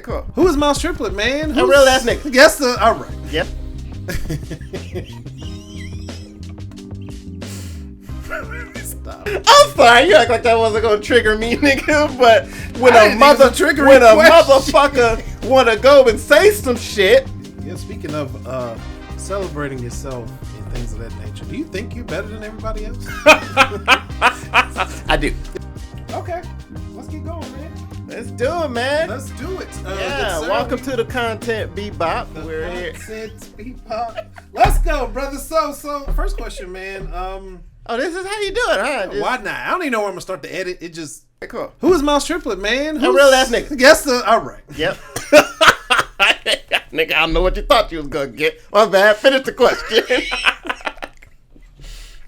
cool. Who is Mouse Triplett, man? A real ass nigga. Yes, all right. Yep. Stop. I'm sorry, you act like that wasn't gonna trigger me, nigga. But when a motherfucker wanna go and say some shit. Yeah, speaking of celebrating yourself and things of that nature, do you think you're better than everybody else? I do. Okay, let's keep going, man. Let's do it, man. Let's do it. Yeah, welcome to the Content Bebop. We're here. Content Bebop. Let's go, brother. So first question, man. Oh, this is how you do it, huh? Why not? I don't even know where I'm gonna start to edit. It just. Cool. Who is Mouse Triplett, man? A real ass nigga. Yes, all right. Yep. Nigga, I don't know what you thought you was gonna get. My bad. Finish the question.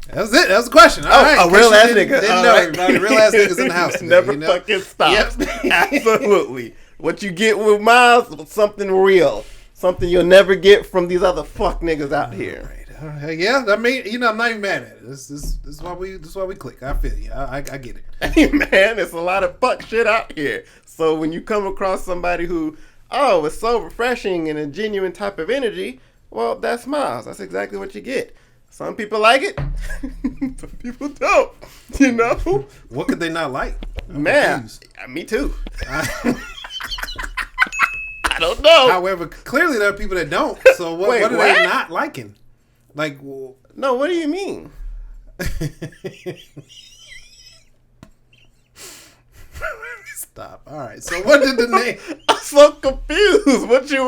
That was it. That was the question. All right. A real ass nigga. Didn't know everybody. Real ass niggas in the house. Today, Never fucking stop. Yep. Absolutely. What you get with Miles was something real. Something you'll never get from these other fuck niggas out here. All right. Yeah, I mean, I'm not even mad at it. This is why we click. I feel you. I get it. Hey man, it's a lot of fuck shit out here. So when you come across somebody who, it's so refreshing and a genuine type of energy, well, that's Miles. That's exactly what you get. Some people like it, some people don't. You know? What could they not like? Man, me too. I don't know. However, clearly there are people that don't. So what are they not liking? Like, well, no, what do you mean? Stop. All right. So what did the name? I'm so confused. What you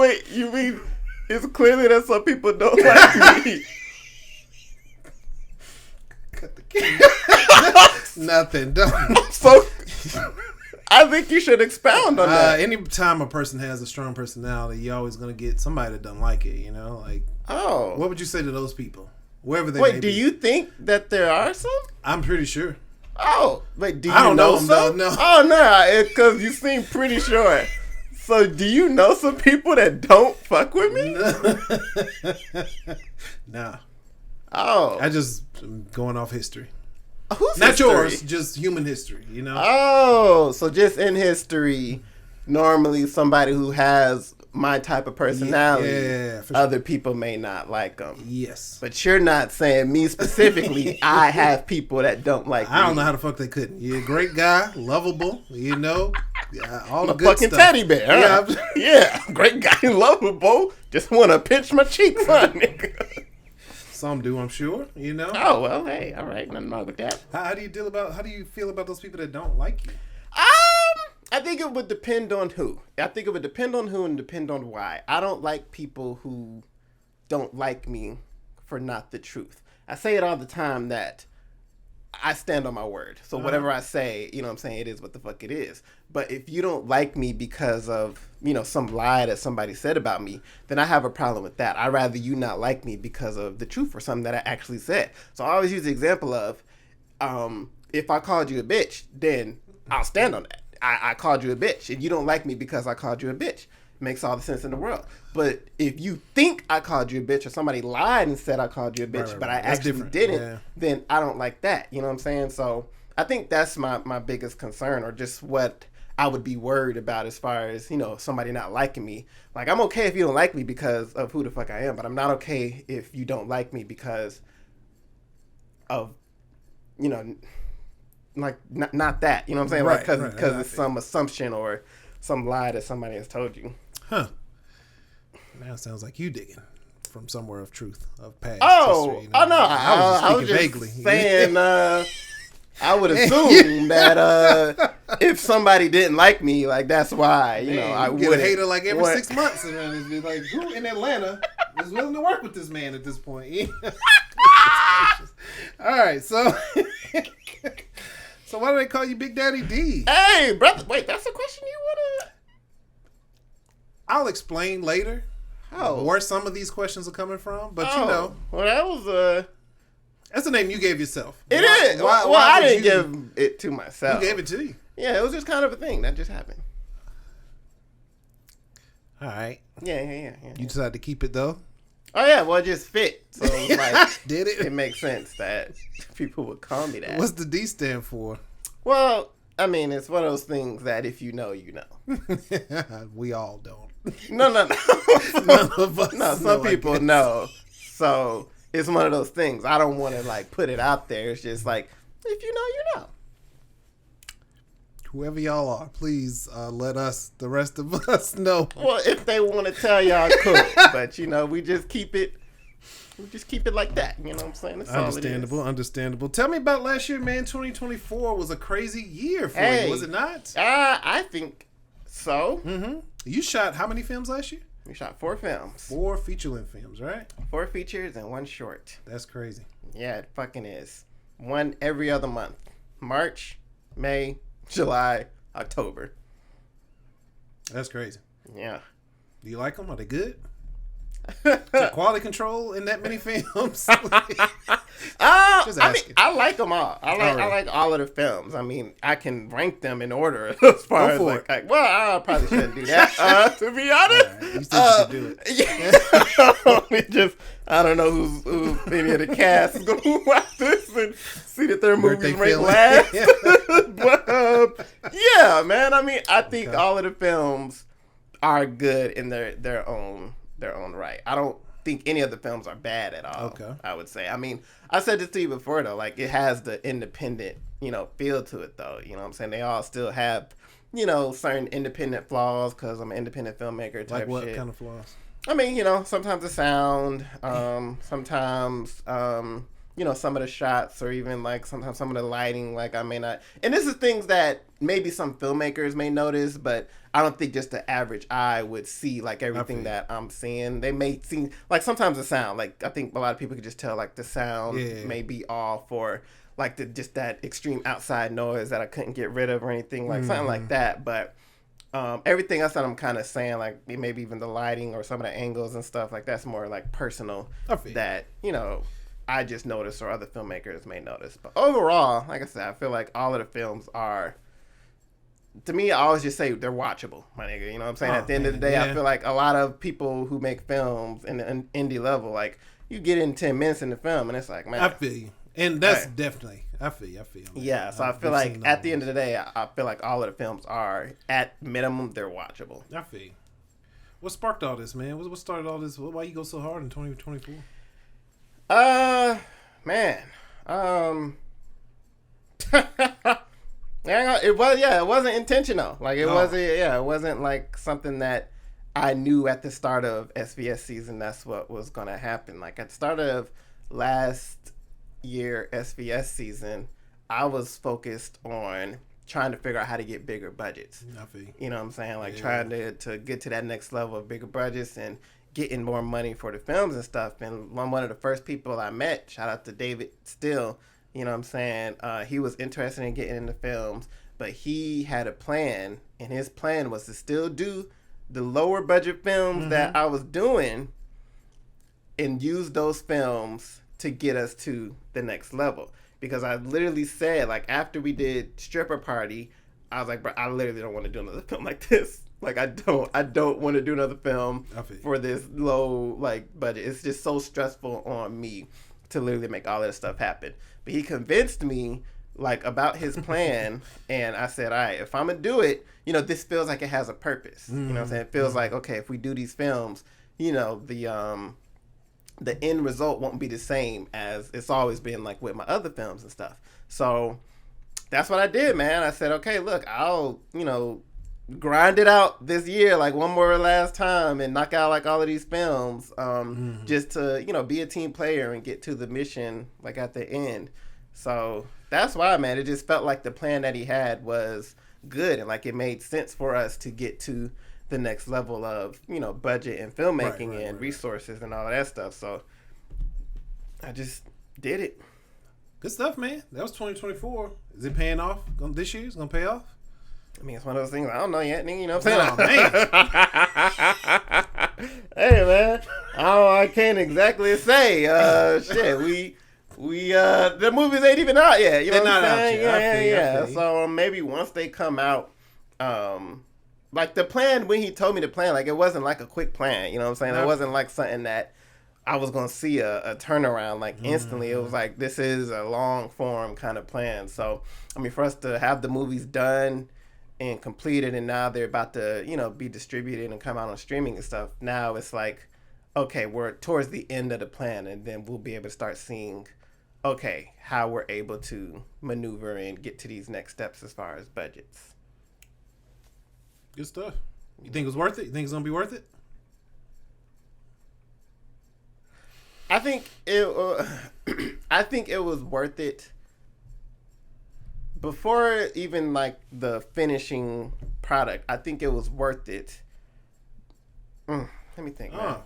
mean? It's clearly that some people don't like me. Cut the camera. Nothing. Don't. So I think you should expound on that. Anytime a person has a strong personality, you're always gonna get somebody that doesn't like it. You know, like. Oh. What would you say to those people? Wherever they may be. Wait, do you think that there are some? I'm pretty sure. Oh, wait, do you I don't know some? No. Oh, no, because you seem pretty sure. So do you know some people that don't fuck with me? Nah. Oh. I just am going off history. Who's Not history? yours, just human history, you know? Oh, so just in history, normally somebody who has my type of personality, for sure. Other people may not like them. Yes. But you're not saying me specifically. I have people that don't like me. I don't know how the fuck they couldn't. You're a great guy, lovable, you know? Yeah, all the good fucking stuff. Teddy bear. Huh? Yeah, great guy, lovable. Just want to pinch my cheeks, huh, nigga? Some do, I'm sure, you know? Oh, well, hey, all right. Nothing wrong with that. How do you feel about those people that don't like you? I think it would depend on who. I think it would depend on who and depend on why. I don't like people who don't like me for not the truth. I say it all the time that I stand on my word. So whatever I say, you know what I'm saying, it is what the fuck it is. But if you don't like me because of, some lie that somebody said about me, then I have a problem with that. I'd rather you not like me because of the truth or something that I actually said. So I always use the example of, if I called you a bitch, then I'll stand on that. I called you a bitch, and you don't like me because I called you a bitch. Makes all the sense in the world. But if you think I called you a bitch, or somebody lied and said I called you a bitch, but I actually didn't, then I don't like that. You know what I'm saying? So I think that's my biggest concern, or just what I would be worried about as far as, somebody not liking me. Like, I'm okay if you don't like me because of who the fuck I am, but I'm not okay if you don't like me because of, like, not that, you know what I'm saying? Right, like, because it's some assumption or some lie that somebody has told you. Huh. Now it sounds like you digging from somewhere of truth, of past history. You know? Oh, no. I was just vaguely. saying, I would assume that if somebody didn't like me, like, that's why, I would get a hater like every 6 months. And then it'd be like, who in Atlanta is willing to work with this man at this point? All right, so... So why do they call you Big Daddy D? Hey, brother. Wait, that's a question you want to... I'll explain later where some of these questions are coming from. But, Well, that was... That's the name you gave yourself. It is. Why I didn't give it to myself. Who gave it to you? Yeah, it was just kind of a thing that just happened. All right. Yeah. You decided to keep it, though? Oh, yeah. Well, it just fit. So, like, did it? It makes sense that people would call me that. What's the D stand for? Well, I mean, it's one of those things that if you know, you know. We all don't. No. None of us. No, some people know. So it's one of those things. I don't want to like put it out there. It's just like, if you know, you know. Whoever y'all are, please let us, the rest of us, know. Well, if they want to tell y'all, cool. But you know, we just keep it like that. You know what I'm saying? That's Understandable. Tell me about last year, man. 2024 was a crazy year for you, was it not? I think so. Mm-hmm. You shot how many films last year? We shot 4 films. 4 feature-length films, right? 4 features and 1 short. That's crazy. Yeah, it fucking is. 1 every other month. March, May, July, October. That's crazy. Yeah. Do you like them? Are they good? Is there quality control in that many films? I mean, I like them all. I like all of the films. I mean, I can rank them in order as far as like, well, I probably shouldn't do that. To be honest, right. You said you could do it. Yeah. I don't know who's any of the cast is going to watch this and see that their movies rank last. But yeah, man. I mean, I think all of the films are good in their own right. I don't think any of the films are bad at all. Okay. I would say. I mean, I said this to you before though. Like, it has the independent, feel to it though. You know what I'm saying? They all still have, certain independent flaws because I'm an independent filmmaker type shit. Like what kind of flaws? I mean, sometimes the sound, sometimes, some of the shots, or even like sometimes some of the lighting, like I may not. And this is things that maybe some filmmakers may notice, but I don't think just the average eye would see like everything that I'm seeing. They may see like sometimes the sound, like I think a lot of people could just tell like the sound may be off, or like just that extreme outside noise that I couldn't get rid of or anything, like something like that. But everything else that I'm kind of saying, like maybe even the lighting or some of the angles and stuff, like that's more like personal that, I just noticed or other filmmakers may notice. But overall, like I said, I feel like all of the films are, to me, I always just say they're watchable, my nigga. You know what I'm saying? At the end of the day, I feel like a lot of people who make films in the indie level, like you get in 10 minutes in the film and it's like, man. I feel you. And that's definitely, I feel you. Yeah, so I feel like at the end of the day, I feel like all of the films are, at minimum, they're watchable. I feel you. What sparked all this, man? What started all this? Why you go so hard in 2024? Man. It wasn't intentional. Like, it wasn't like something that I knew at the start of SVS season that's what was going to happen. Like, at the start of last year SVS season, I was focused on trying to figure out how to get bigger budgets. You know what I'm saying? Like, trying to get to that next level of bigger budgets and getting more money for the films and stuff. And one of the first people I met, shout out to David Still, you know what I'm saying? He was interested in getting into films, but he had a plan, and his plan was to still do the lower budget films that I was doing and use those films to get us to the next level. Because I literally said, like, after we did Stripper Party, I was like, bro, I literally don't want to do another film like this. Like, I don't want to do another film for this low, like, budget. It's just so stressful on me to literally make all of this stuff happen. But he convinced me, like, about his plan, and I said, all right, if I'm going to do it, this feels like it has a purpose. You know what I'm saying? It feels like, okay, if we do these films, the end result won't be the same as it's always been, like, with my other films and stuff. So that's what I did, man. I said, okay, look, I'll, grind it out this year, like, one more last time and knock out, like, all of these films, just to, be a team player and get to the mission, like, at the end. So that's why, man, it just felt like the plan that he had was good, and, like, it made sense for us to get to the next level of, budget and filmmaking and resources and all of that stuff. So I just did it. Good stuff, man. That was 2024. Is it paying off this year? It's going to pay off? I mean, it's one of those things I don't know yet, nigga. You know what I'm saying? Oh, man. Hey, man. I can't exactly say. Shit, we the movies ain't even out yet. You know what I'm saying? Yeah. So maybe once they come out, like the plan when he told me the plan, like it wasn't like a quick plan. You know what I'm saying? It wasn't like something that I was gonna see a turnaround like instantly. It was like this is a long form kind of plan. So I mean, for us to have the movies done and completed, and now they're about to be distributed and come out on streaming and stuff. Now it's like, okay, we're towards the end of the plan, and then we'll be able to start seeing, okay, how we're able to maneuver and get to these next steps as far as budgets. Good stuff. You think it was worth it? You think it's gonna be worth it? I think it. I think it was worth it before even like the finishing product. I think it was worth it. Let me think. Wow,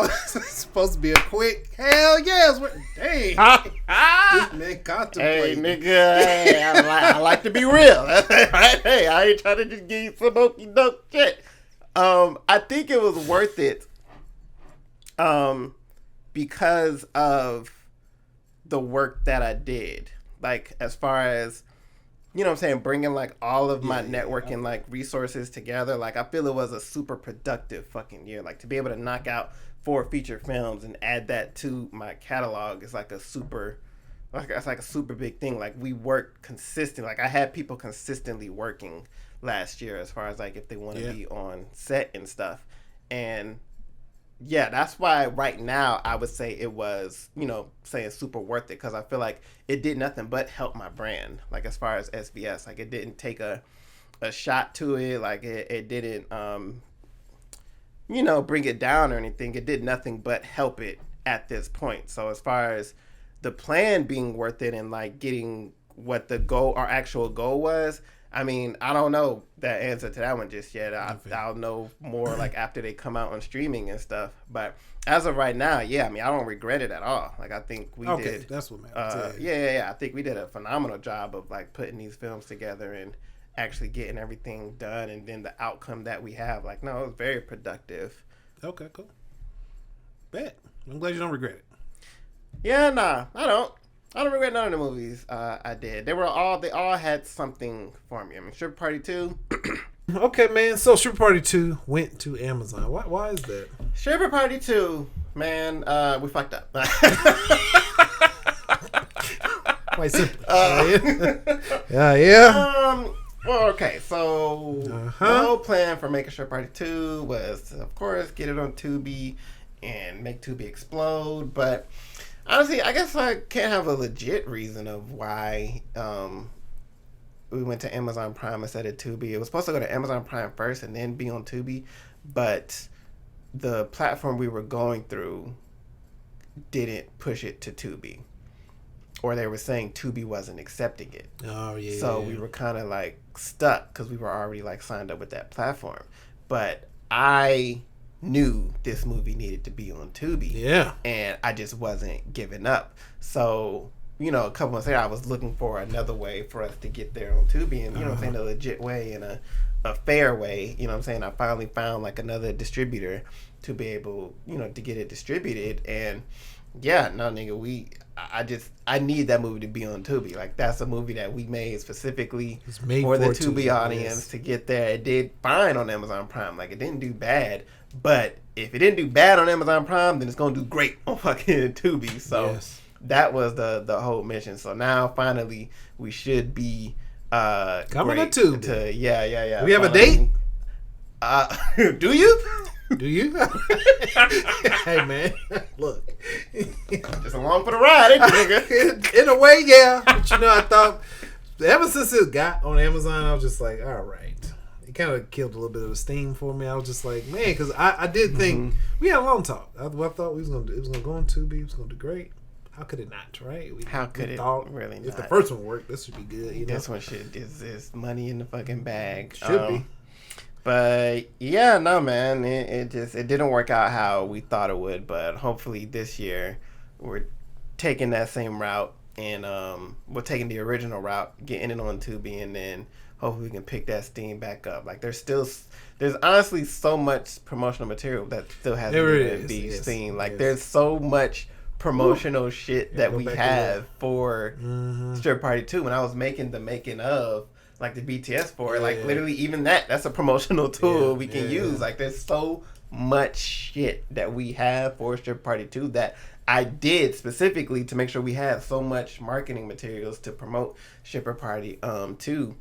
it's supposed to be a quick. Hell yeah! Dang, this man contemplating. Hey nigga, hey, I like to be real. Hey, I ain't trying to just give you some okie doke shit. I think it was worth it. Because of the work that I did, like as far as, what I'm saying, bringing like all of my networking like resources together. Like I feel it was a super productive fucking year. Like to be able to knock out 4 feature films and add that to my catalog is like a super big thing. Like we worked consistent. Like I had people consistently working last year as far as like if they want to be on set and stuff. And yeah, that's why right now I would say it was, saying super worth it, because I feel like it did nothing but help my brand. Like as far as SBS, like it didn't take a shot to it. Like it didn't, bring it down or anything. It did nothing but help it at this point. So as far as the plan being worth it and like getting what the goal, our actual goal was, I mean, I don't know that answer to that one just yet. I'll know more like after they come out on streaming and stuff. But as of right now, yeah, I mean, I don't regret it at all. Like I think we did. That's what matters. Yeah. I think we did a phenomenal job of like putting these films together and actually getting everything done, and then the outcome that we have. Like, no, it was very productive. Okay, cool. Bet. I'm glad you don't regret it. Yeah, nah, I don't regret none of the movies I did. They all had something for me. I mean, Stripper Party 2. Okay, man. So Stripper Party 2 went to Amazon. Why is that? Stripper Party 2, man, we fucked up. Quite simple. Yeah. Well, okay, so the whole plan for making Stripper Party 2 was, of course, get it on Tubi and make Tubi explode, but honestly, I guess I can't have a legit reason of why we went to Amazon Prime instead of Tubi. It was supposed to go to Amazon Prime first and then be on Tubi, but the platform we were going through didn't push it to Tubi. Or they were saying Tubi wasn't accepting it. Oh, yeah. So we were kind of like stuck because we were already like signed up with that platform. But I knew this movie needed to be on Tubi. Yeah. And I just wasn't giving up. So, a couple months later, I was looking for another way for us to get there on Tubi. And, what I'm saying, a legit way and a fair way. I finally found like another distributor to be able, to get it distributed. And yeah, no, nigga, I need that movie to be on Tubi. Like, that's a movie that we made specifically for the Tubi audience to get there. It did fine on Amazon Prime. Like, it didn't do bad. But if it didn't do bad on Amazon Prime, then it's going to do great on fucking Tubi. So that was the whole mission. So now, finally, we should be coming to Tubi. Yeah. We have a date? Do you? Do you? Hey, man. Look. Just along for the ride, ain't you, nigga? In a way, yeah. But I thought, ever since it got on Amazon, I was just like, all right. It kind of killed a little bit of the steam for me. I was just like, man, because I did think, we had a long talk. I thought it was going to go on Tubi. It was going to do great. How could it not, right? How could it really not? If the first one worked, this would be good. This one is money in the fucking bag. Should be. But yeah, no, man, it didn't work out how we thought it would. But hopefully this year we're taking that same route, and we're taking the original route, getting it on Tubi, and then hopefully we can pick that steam back up. Like there's honestly so much promotional material that still hasn't been seen. Like there's so much promotional shit that we have for Stripper Party 2. When I was making the making of, like the BTS for it, like literally even that's a promotional tool we can use. Like there's so much shit that we have for Stripper Party 2 that I did specifically to make sure we had so much marketing materials to promote Stripper Party 2.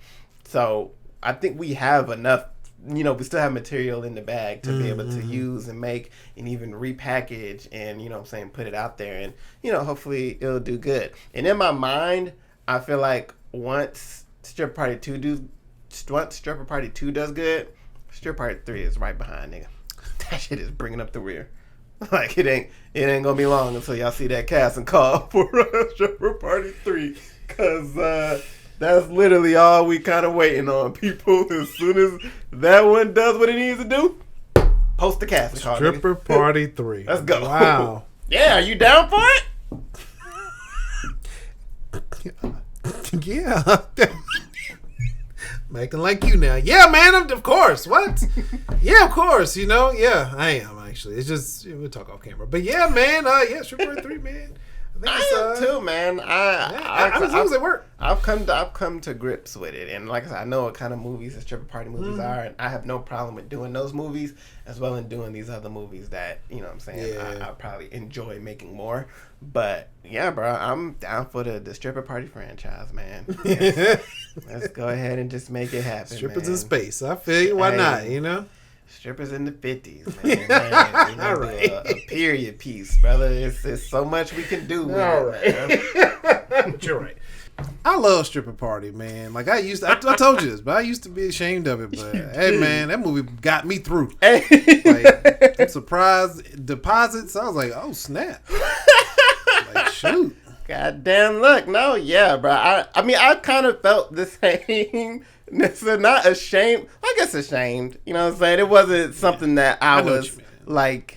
So I think we have enough, we still have material in the bag to be able to use and make and even repackage and, put it out there and, hopefully it'll do good. And in my mind, I feel like once Stripper Party 2 does good, Stripper Party 3 is right behind, nigga. That shit is bringing up the rear. Like it ain't gonna be long until y'all see that casting call for Stripper Party 3, cause that's literally all we kind of waiting on, people. As soon as that one does what it needs to do, post the casting call. Stripper Party 3. Let's go. Wow. Yeah, are you down for it? Yeah. Making like you now. Yeah, man, of course. What? Yeah, of course. Yeah, I am actually. It's just we'll talk off camera. But yeah, man. Stripper Party 3, man. I am too, man. As long as it work. I've come to grips with it, and like I said, I know what kind of movies the Stripper Party movies are, and I have no problem with doing those movies as well as doing these other movies that I probably enjoy making more. But yeah, bro, I'm down for the Stripper Party franchise, man. Let's go ahead and just make it happen. Strippers in space. I feel you. Why not? Strippers in the 50s, man. All right. A period piece, brother. It's so much we can do. All right. But you're right. I love Stripper Party, man. Like I told you this, but I used to be ashamed of it. But hey, man, that movie got me through. Like surprise deposits. I was like, oh snap. Like shoot. Goddamn look. No, yeah, bro. I mean, I kind of felt the same. So not ashamed. I guess ashamed. You know what I'm saying? It wasn't something that I was like.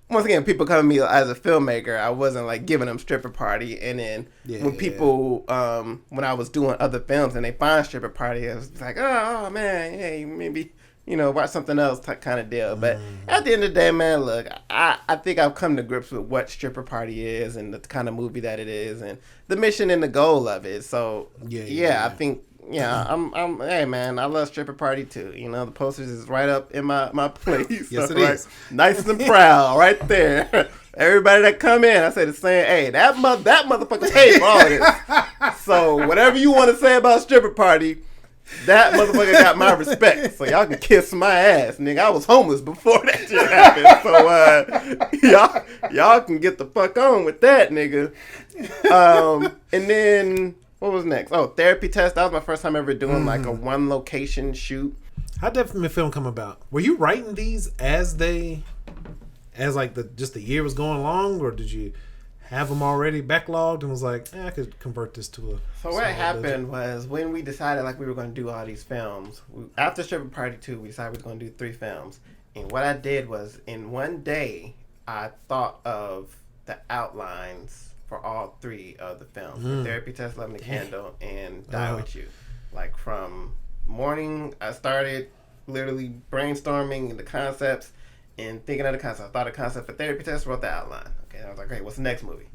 Once again, people come to me as a filmmaker. I wasn't like giving them Stripper Party, and then when people, when I was doing other films and they find Stripper Party, I was like, oh man, hey, maybe watch something else kind of deal. But at the end of the day, man, look, I think I've come to grips with what Stripper Party is and the kind of movie that it is and the mission and the goal of it. So I think. Yeah, I'm. Hey, man, I love Stripper Party too. The posters is right up in my place. Yes, it is. Nice and proud, right there. Everybody that come in, I say the same. Hey, that motherfucker paid for all of this. So whatever you want to say about Stripper Party, that motherfucker got my respect. So y'all can kiss my ass, nigga. I was homeless before that shit happened. So y'all can get the fuck on with that, nigga. And then. What was next? Oh, Therapy Test. That was my first time ever doing like a one location shoot. How did the film come about? Were you writing these as the year was going along, or did you have them already backlogged and was like, I could convert this to a. So what happened was when we decided like we were going to do all these films. After Stripper Party 2, we decided we were going to do 3 films. And what I did was in one day, I thought of the outlines for all 3 of the films. The Therapy Test, Loving the Candle, and Die With You. Like from morning, I started literally brainstorming the concepts and thinking of the concept. I thought of the concept for Therapy Test, wrote the outline. Okay, I was like, okay, what's the next movie?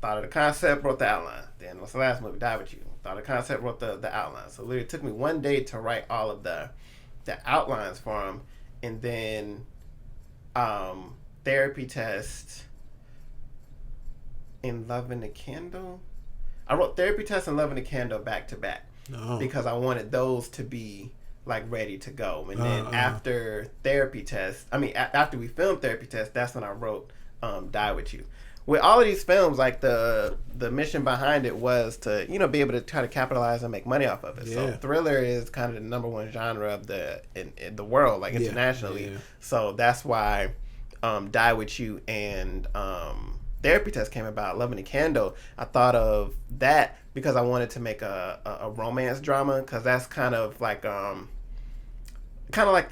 Thought of the concept, wrote the outline. Then what's the last movie? Die With You. Thought of the concept, wrote the outline. So literally it took me one day to write all of the outlines for them. And then Therapy Test and Loving the Candle. I wrote Therapy Test and Loving the Candle back to back because I wanted those to be like ready to go. And then after Therapy Test, after we filmed Therapy Test, that's when I wrote Die With You. With all of these films, like the mission behind it was to be able to try to capitalize and make money off of it. Yeah. So thriller is kind of the number one genre of in the world, like internationally. Yeah. So that's why Die With You and Therapy Test came about. Loving the Candle, I thought of that because I wanted to make a romance drama, because that's kind of like the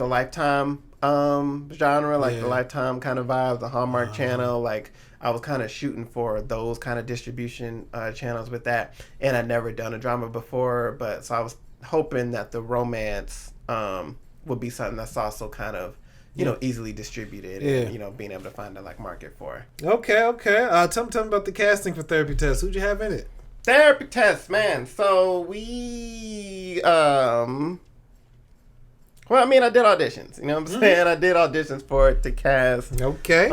Lifetime genre, like the Lifetime kind of vibe, the Hallmark Channel. Like I was kind of shooting for those kind of distribution channels with that, and I'd never done a drama before, so I was hoping that the romance would be something that's also kind of easily distributed and, being able to find a market for. Okay. Tell me about the casting for Therapy Test. Who'd you have in it? Therapy Test, man. So we, Well, I mean, I did auditions. You know what I'm saying? I did auditions for it to cast. Okay.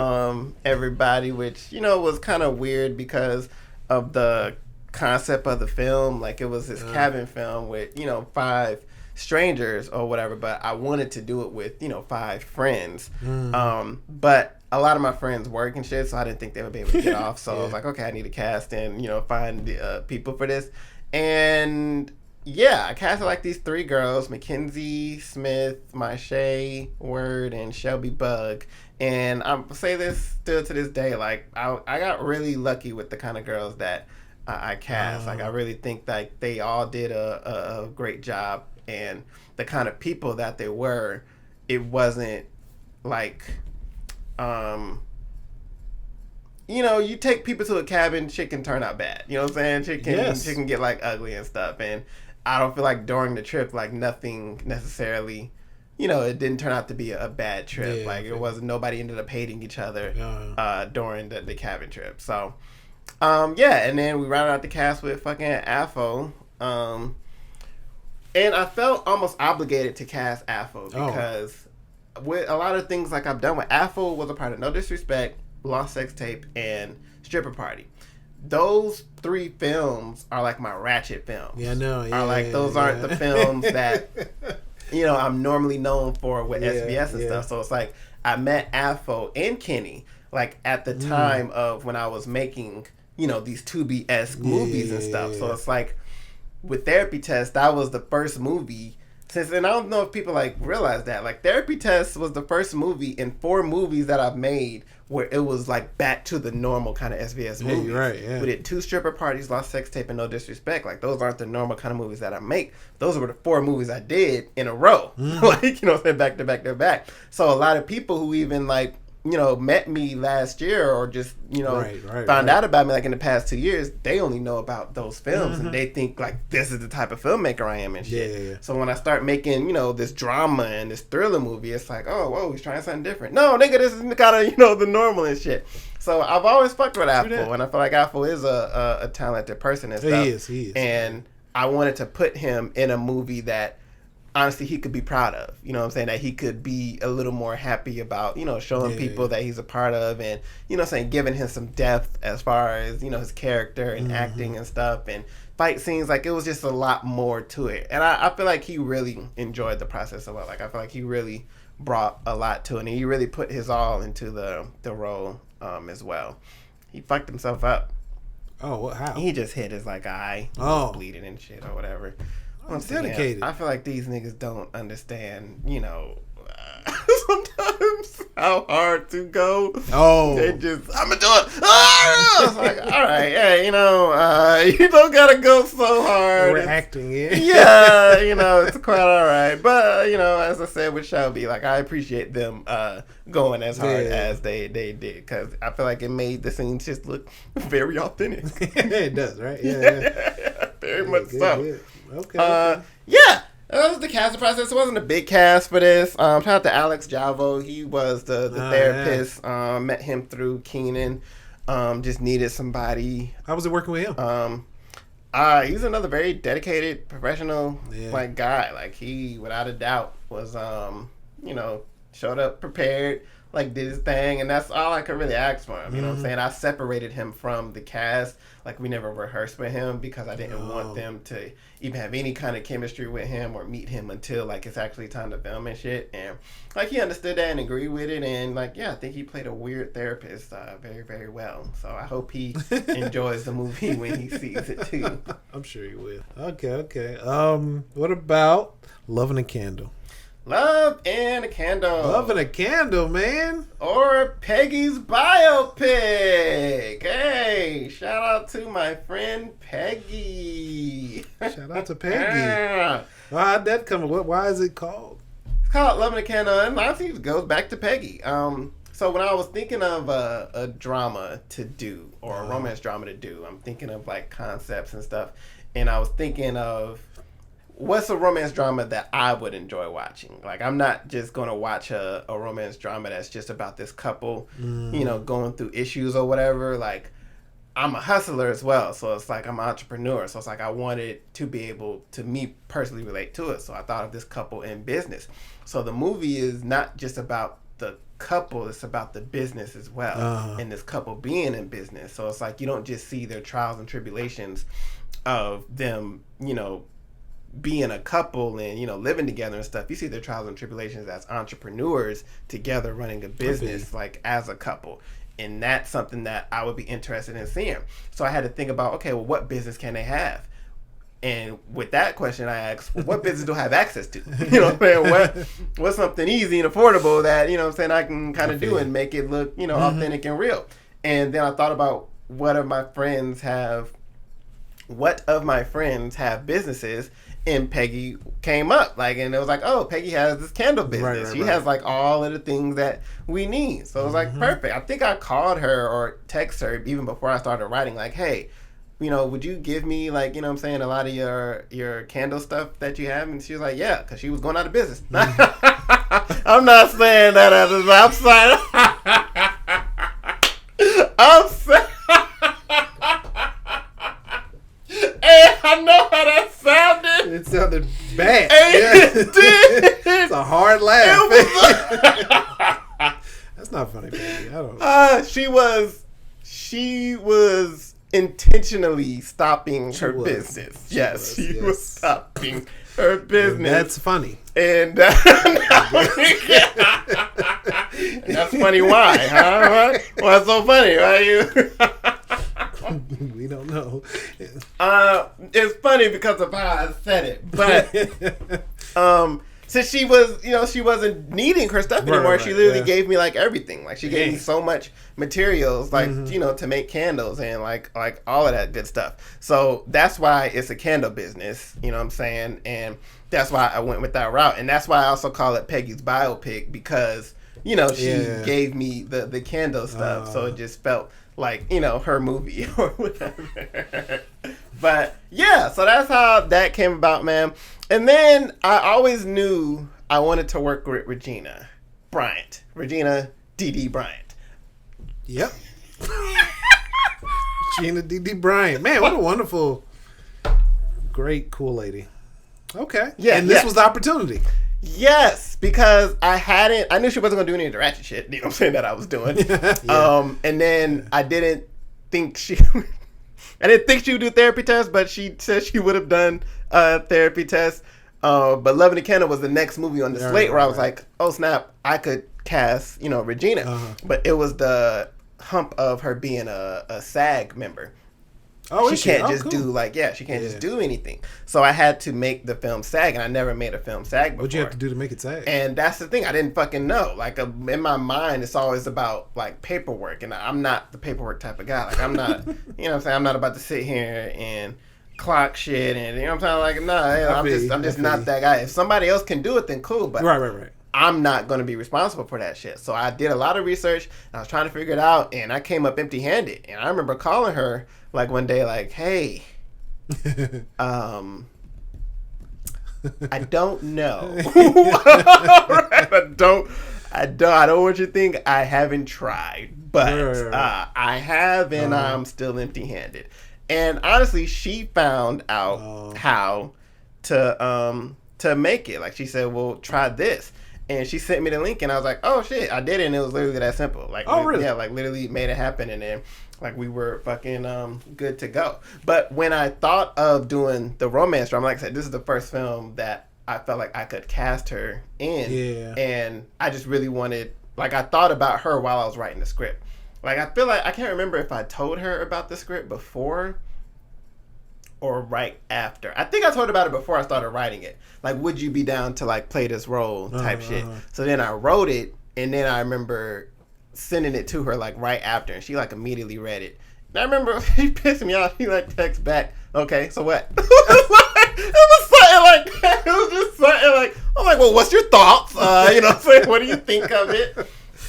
Everybody, which was kind of weird because of the concept of the film. Like, it was this cabin film with 5 strangers or whatever. But I wanted to do it with 5 friends. But a lot of my friends work and shit, so I didn't think they would be able to get off. So I was like, okay, I need to cast and find the people for this. And yeah, I casted like these 3 girls: Mackenzie Smith, Maisha Word, and Shelby Bug. And I say this still to this day, like I got really lucky with the kind of girls that I cast. Like, I really think that they all did a great job, and the kind of people that they were, it wasn't like you take people to a cabin, shit can turn out bad. You know what I'm saying? Shit can get like ugly and stuff. And I don't feel like during the trip, like, nothing necessarily, it didn't turn out to be a bad trip. Yeah, like, it wasn't, nobody ended up hating each other during the cabin trip. So, and then we rounded out the cast with fucking Afo. And I felt almost obligated to cast Afo because with a lot of things like I've done with Afo was a part of No Disrespect, Lost Sex Tape, and Stripper Party. Those 3 films are like my ratchet films. Yeah, I know. Yeah, those aren't the films that I'm normally known for with SBS and stuff. So it's like I met Afo and Kenny like at the time of when I was making these 2B-esque movies and stuff. So it's like with Therapy Test, that was the first movie. And I don't know if people like realize that, like, Therapy Test was the first movie in 4 movies that I've made where it was like back to the normal kind of SBS movies. Right, yeah. We did 2 Stripper Parties, Lost Sex Tape, and No Disrespect. Like, those aren't the normal kind of movies that I make. Those were the 4 movies I did in a row. Like, back to back to back. So a lot of people who even like met me last year or just, found out about me like in the past 2 years, they only know about those films and they think like this is the type of filmmaker I am and shit. Yeah. So when I start making, this drama and this thriller movie, it's like, oh, whoa, he's trying something different. No, nigga, this is kind of, the normal and shit. So I've always fucked with Afo, and I feel like Afo is a talented person and stuff. He is. And I wanted to put him in a movie that honestly he could be proud of, that he could be a little more happy about, showing people that he's a part of, and giving him some depth as far as his character and acting and stuff and fight scenes. Like, it was just a lot more to it, and I feel like he really enjoyed the process a lot. Like, I feel like he really brought a lot to it, and he really put his all into the role as well. He fucked himself up. Oh, what? How? He just hit his like eye, bleeding and shit or whatever. Once dedicated. Again, I feel like these niggas don't understand, sometimes how hard to go. Oh. They just, I'm gonna do it. It's like, all right, yeah, you don't gotta go so hard. We're acting, Yeah, it's quite all right. But, as I said with Shelby, like, I appreciate them going as hard as they did, because I feel like it made the scenes just look very authentic. It does, right? Yeah. Very much so. Good. Okay. Yeah, that was the casting process. It wasn't a big cast for this. Shout out to Alex Javo. He was the therapist. Yeah. Met him through Keenan. Just needed somebody. How was it working with him? He's another very dedicated professional like guy. Like, he without a doubt was showed up prepared, like, did his thing, and that's all I could really ask for him. You know what I'm saying? I separated him from the cast. Like, we never rehearsed with him because I didn't want them to even have any kind of chemistry with him or meet him until, like, it's actually time to film and shit. And, like, he understood that and agreed with it. And, like, yeah, I think he played a weird therapist very, very well. So I hope he enjoys the movie when he sees it, too. I'm sure he will. Okay. What about Love and a Candle? Love and a Candle. Love and a Candle, man. Or Peggy's biopic. Hey, shout out to my friend Peggy. Shout out to Peggy. How'd that come? Why is it called? It's called Love and a Candle, and honestly, it goes back to Peggy. So when I was thinking of a drama to do, or a romance drama to do, I'm thinking of like concepts and stuff, and I was thinking of what's a romance drama that I would enjoy watching. Like, I'm not just going to watch a romance drama that's just about this couple, going through issues or whatever. Like, I'm a hustler as well, so it's like I'm an entrepreneur. So it's like I wanted to be able to me personally relate to it. So I thought of this couple in business. So the movie is not just about the couple, it's about the business as well, and this couple being in business. So it's like you don't just see their trials and tribulations of them, you know, being a couple and, you know, living together and stuff. You see their trials and tribulations as entrepreneurs together running a business, like as a couple. And that's something that I would be interested in seeing. So I had to think about, okay, well, what business can they have? And with that question, I asked, well, what business do I have access to? You know what I'm saying? What's something easy and affordable that, you know what I'm saying, I can kind of do and make it look, you know, authentic and real. And then I thought about what of my friends have businesses, and Peggy came up, like, and it was like, oh, Peggy has this candle business. She has like all of the things that we need. So it was like perfect. I think I called her or text her even before I started writing, like, hey, you know, would you give me, like, you know what I'm saying, a lot of your candle stuff that you have? And she was like, yeah, because she was going out of business. I'm not saying that as an outside. I'm saying. Hey, I know how that sounded. It sounded bad. It did. It's a hard laugh. That's not funny, baby. I don't. She was intentionally stopping her business. Yes, she was stopping her business. And that's funny. And that's funny. Why? Huh? Why it's so funny? Why we don't know. It's funny because of how I said it, but since she was, you know, she wasn't needing her stuff anymore. She literally gave me like everything. Like she gave me so much materials, like you know, to make candles and like all of that good stuff. So that's why it's a candle business. You know what I'm saying? And that's why I went with that route. And that's why I also call it Peggy's biopic, because, you know, she gave me the candle stuff, so it just felt like, you know, her movie or whatever. But yeah, so that's how that came about, man. And then I always knew I wanted to work with Regina D.D. Bryant. Yep. Regina D.D. Bryant. Man, what a wonderful, great, cool lady. Okay. Yeah. And this was the opportunity. Yes, because I knew she wasn't going to do any of the ratchet shit, you know what I'm saying, that I was doing. And then I didn't think she would do therapy tests, but she said she would have done a therapy test. But Love in the Candle was the next movie on the slate where I was like, oh snap, I could cast, you know, Regina. But it was the hump of her being a SAG member. Oh, she can't just do she can't just do anything. So I had to make the film SAG, and I never made a film SAG before. What'd you have to do to make it SAG? And that's the thing, I didn't fucking know. Like in my mind, it's always about like paperwork, and I'm not the paperwork type of guy. Like I'm not, you know what I'm saying? I'm not about to sit here and clock shit, and you know what I'm saying? Like I'm just not that guy. If somebody else can do it, then cool. But right. I'm not going to be responsible for that shit. So I did a lot of research, and I was trying to figure it out, and I came up empty-handed. And I remember calling her like one day, like, "Hey, I don't know. I don't want you to think I haven't tried, but I have, and I'm still empty-handed." And honestly, she found out how to make it. Like she said, "Well, try this." And she sent me the link, and I was like, "Oh shit, I did it!" And it was literally that simple. Like, really? Yeah, like literally made it happen, and then like we were fucking good to go. But when I thought of doing the romance drama, like I said, this is the first film that I felt like I could cast her in. Yeah. And I just really wanted, like, I thought about her while I was writing the script. Like, I feel like I can't remember if I told her about the script before or right after. I think I told her about it before I started writing it. Like, would you be down to like play this role type shit? So then I wrote it, and then I remember sending it to her like right after, and she like immediately read it. And I remember she pissed me off. She like texts back, "Okay, so what?" It was something like that. It was just something like, I'm like, "Well, what's your thoughts? You know what I'm saying? What do you think of it?"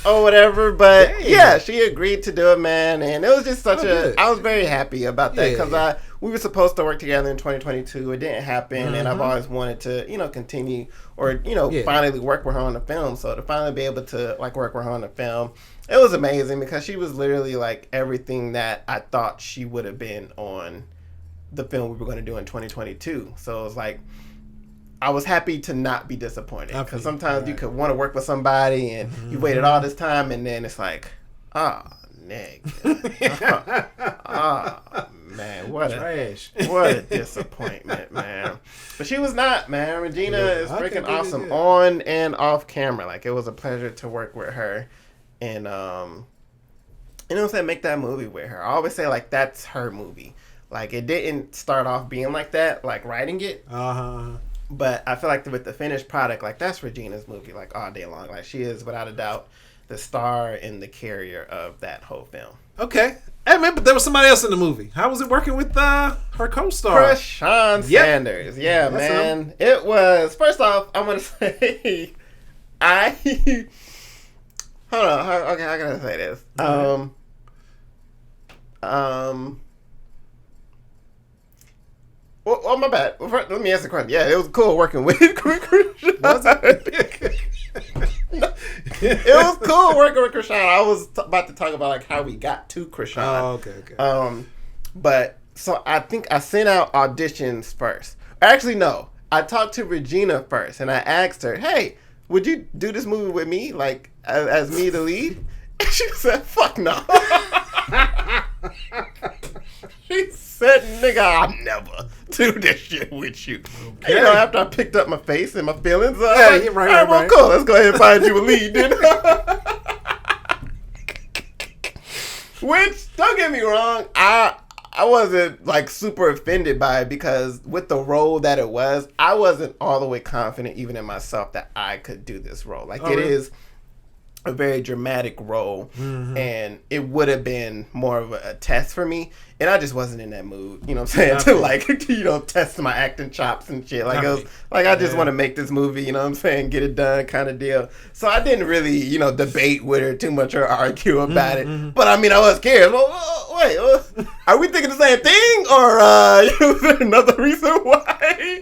or whatever. But Dang. yeah, she agreed to do it, man. And it was just such good. I was very happy about that because Yeah. we were supposed to work together in 2022. It didn't happen. And I've always wanted to, continue or, finally work with her on the film. So to finally be able to like work with her on the film, it was amazing because she was literally like everything that I thought she would have been on the film we were going to do in 2022. So it was like, I was happy to not be disappointed because sometimes you could want to work with somebody and you waited all this time and then it's like, nigga. Man, what a disappointment, man. But she was not, man. Regina is freaking awesome on and off camera. Like, it was a pleasure to work with her and, you know what I'm saying, make that movie with her. I always say, like, that's her movie. Like, it didn't start off being like that, like, writing it. But I feel like with the finished product, like, that's Regina's movie, like, all day long. Like, she is, without a doubt, the star and the carrier of that whole film. Okay. Hey, man, but there was somebody else in the movie. How was it working with her co-star? Krishan Sanders. Yeah, that's man. Him. It was, first off, I want to say, hold on. Okay, I gotta say this. Well, my bad. Let me answer the question. Yeah, it was cool working with Krishan. Was it? It was cool working with Krishan. I was about to talk about like how we got to Krishan. Oh, okay. But so I think I sent out auditions first. Actually, no. I talked to Regina first, and I asked her, "Hey, would you do this movie with me, like as me the lead?" And she said, "Fuck no." She said, "Nigga, I'll never do this shit with you." Okay. You know, after I picked up my face and my feelings, yeah, right. Cool. Let's go ahead and find you a lead, then. Which, don't get me wrong, I wasn't like super offended by it because with the role that it was, I wasn't all the way confident even in myself that I could do this role. Like it is a very dramatic role, and it would have been more of a test for me, and I just wasn't in that mood, you know what I'm saying, to like, test my acting chops and shit. Like, it was like, I just want to make this movie, you know what I'm saying, get it done kind of deal. So I didn't really, debate with her too much or argue about it, but I mean, I was curious. Well, wait, are we thinking the same thing, or is there another reason why?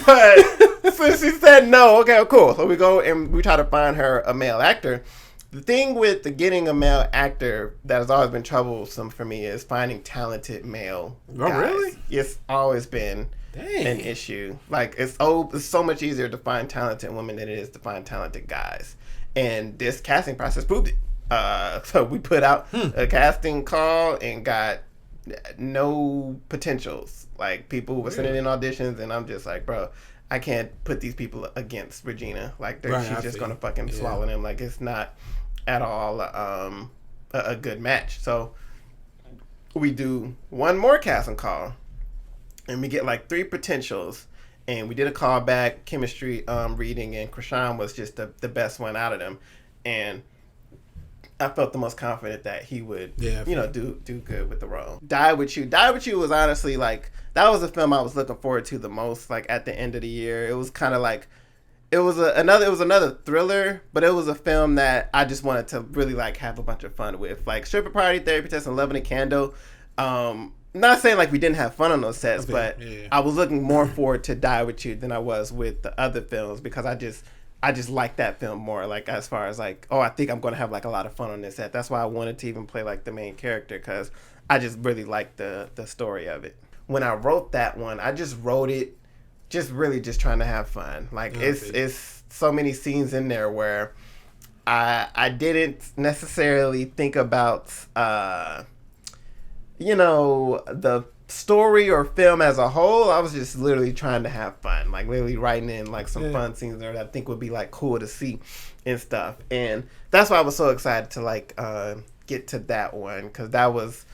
But since she said no, okay, cool. So we go and we try to find her a male actor. The thing with getting a male actor that has always been troublesome for me is finding talented male guys. Oh, really? It's always been an issue. Like, it's so much easier to find talented women than it is to find talented guys. And this casting process proved it. So we put out a casting call and got no potentials. Like, people were sending in auditions, and I'm just like, bro, I can't put these people against Regina. Like, she's just going to fucking swallow them. Like, it's not at all a good match. So we do one more casting call, and we get like 3 potentials, and we did a call back, chemistry reading, and Krishan was just the best one out of them, and I felt the most confident that he would do good with the role. Die With You was honestly like, that was the film I was looking forward to the most, like at the end of the year. It was kind of like, it was another thriller, but it was a film that I just wanted to really like have a bunch of fun with. Like Stripper Party, Therapy Test, and Loving a Candle. Not saying like we didn't have fun on those sets, but I was looking more forward to Die With You than I was with the other films because I just like that film more, like as far as like, I think I'm going to have like a lot of fun on this set. That's why I wanted to even play like the main character, because I just really liked the story of it. When I wrote that one, I just wrote it just trying to have fun. Like it's so many scenes in there where I didn't necessarily think about the story or film as a whole. I was just literally trying to have fun, like literally writing in like some fun scenes there that I think would be like cool to see and stuff. And that's why I was so excited to like get to that one, because that was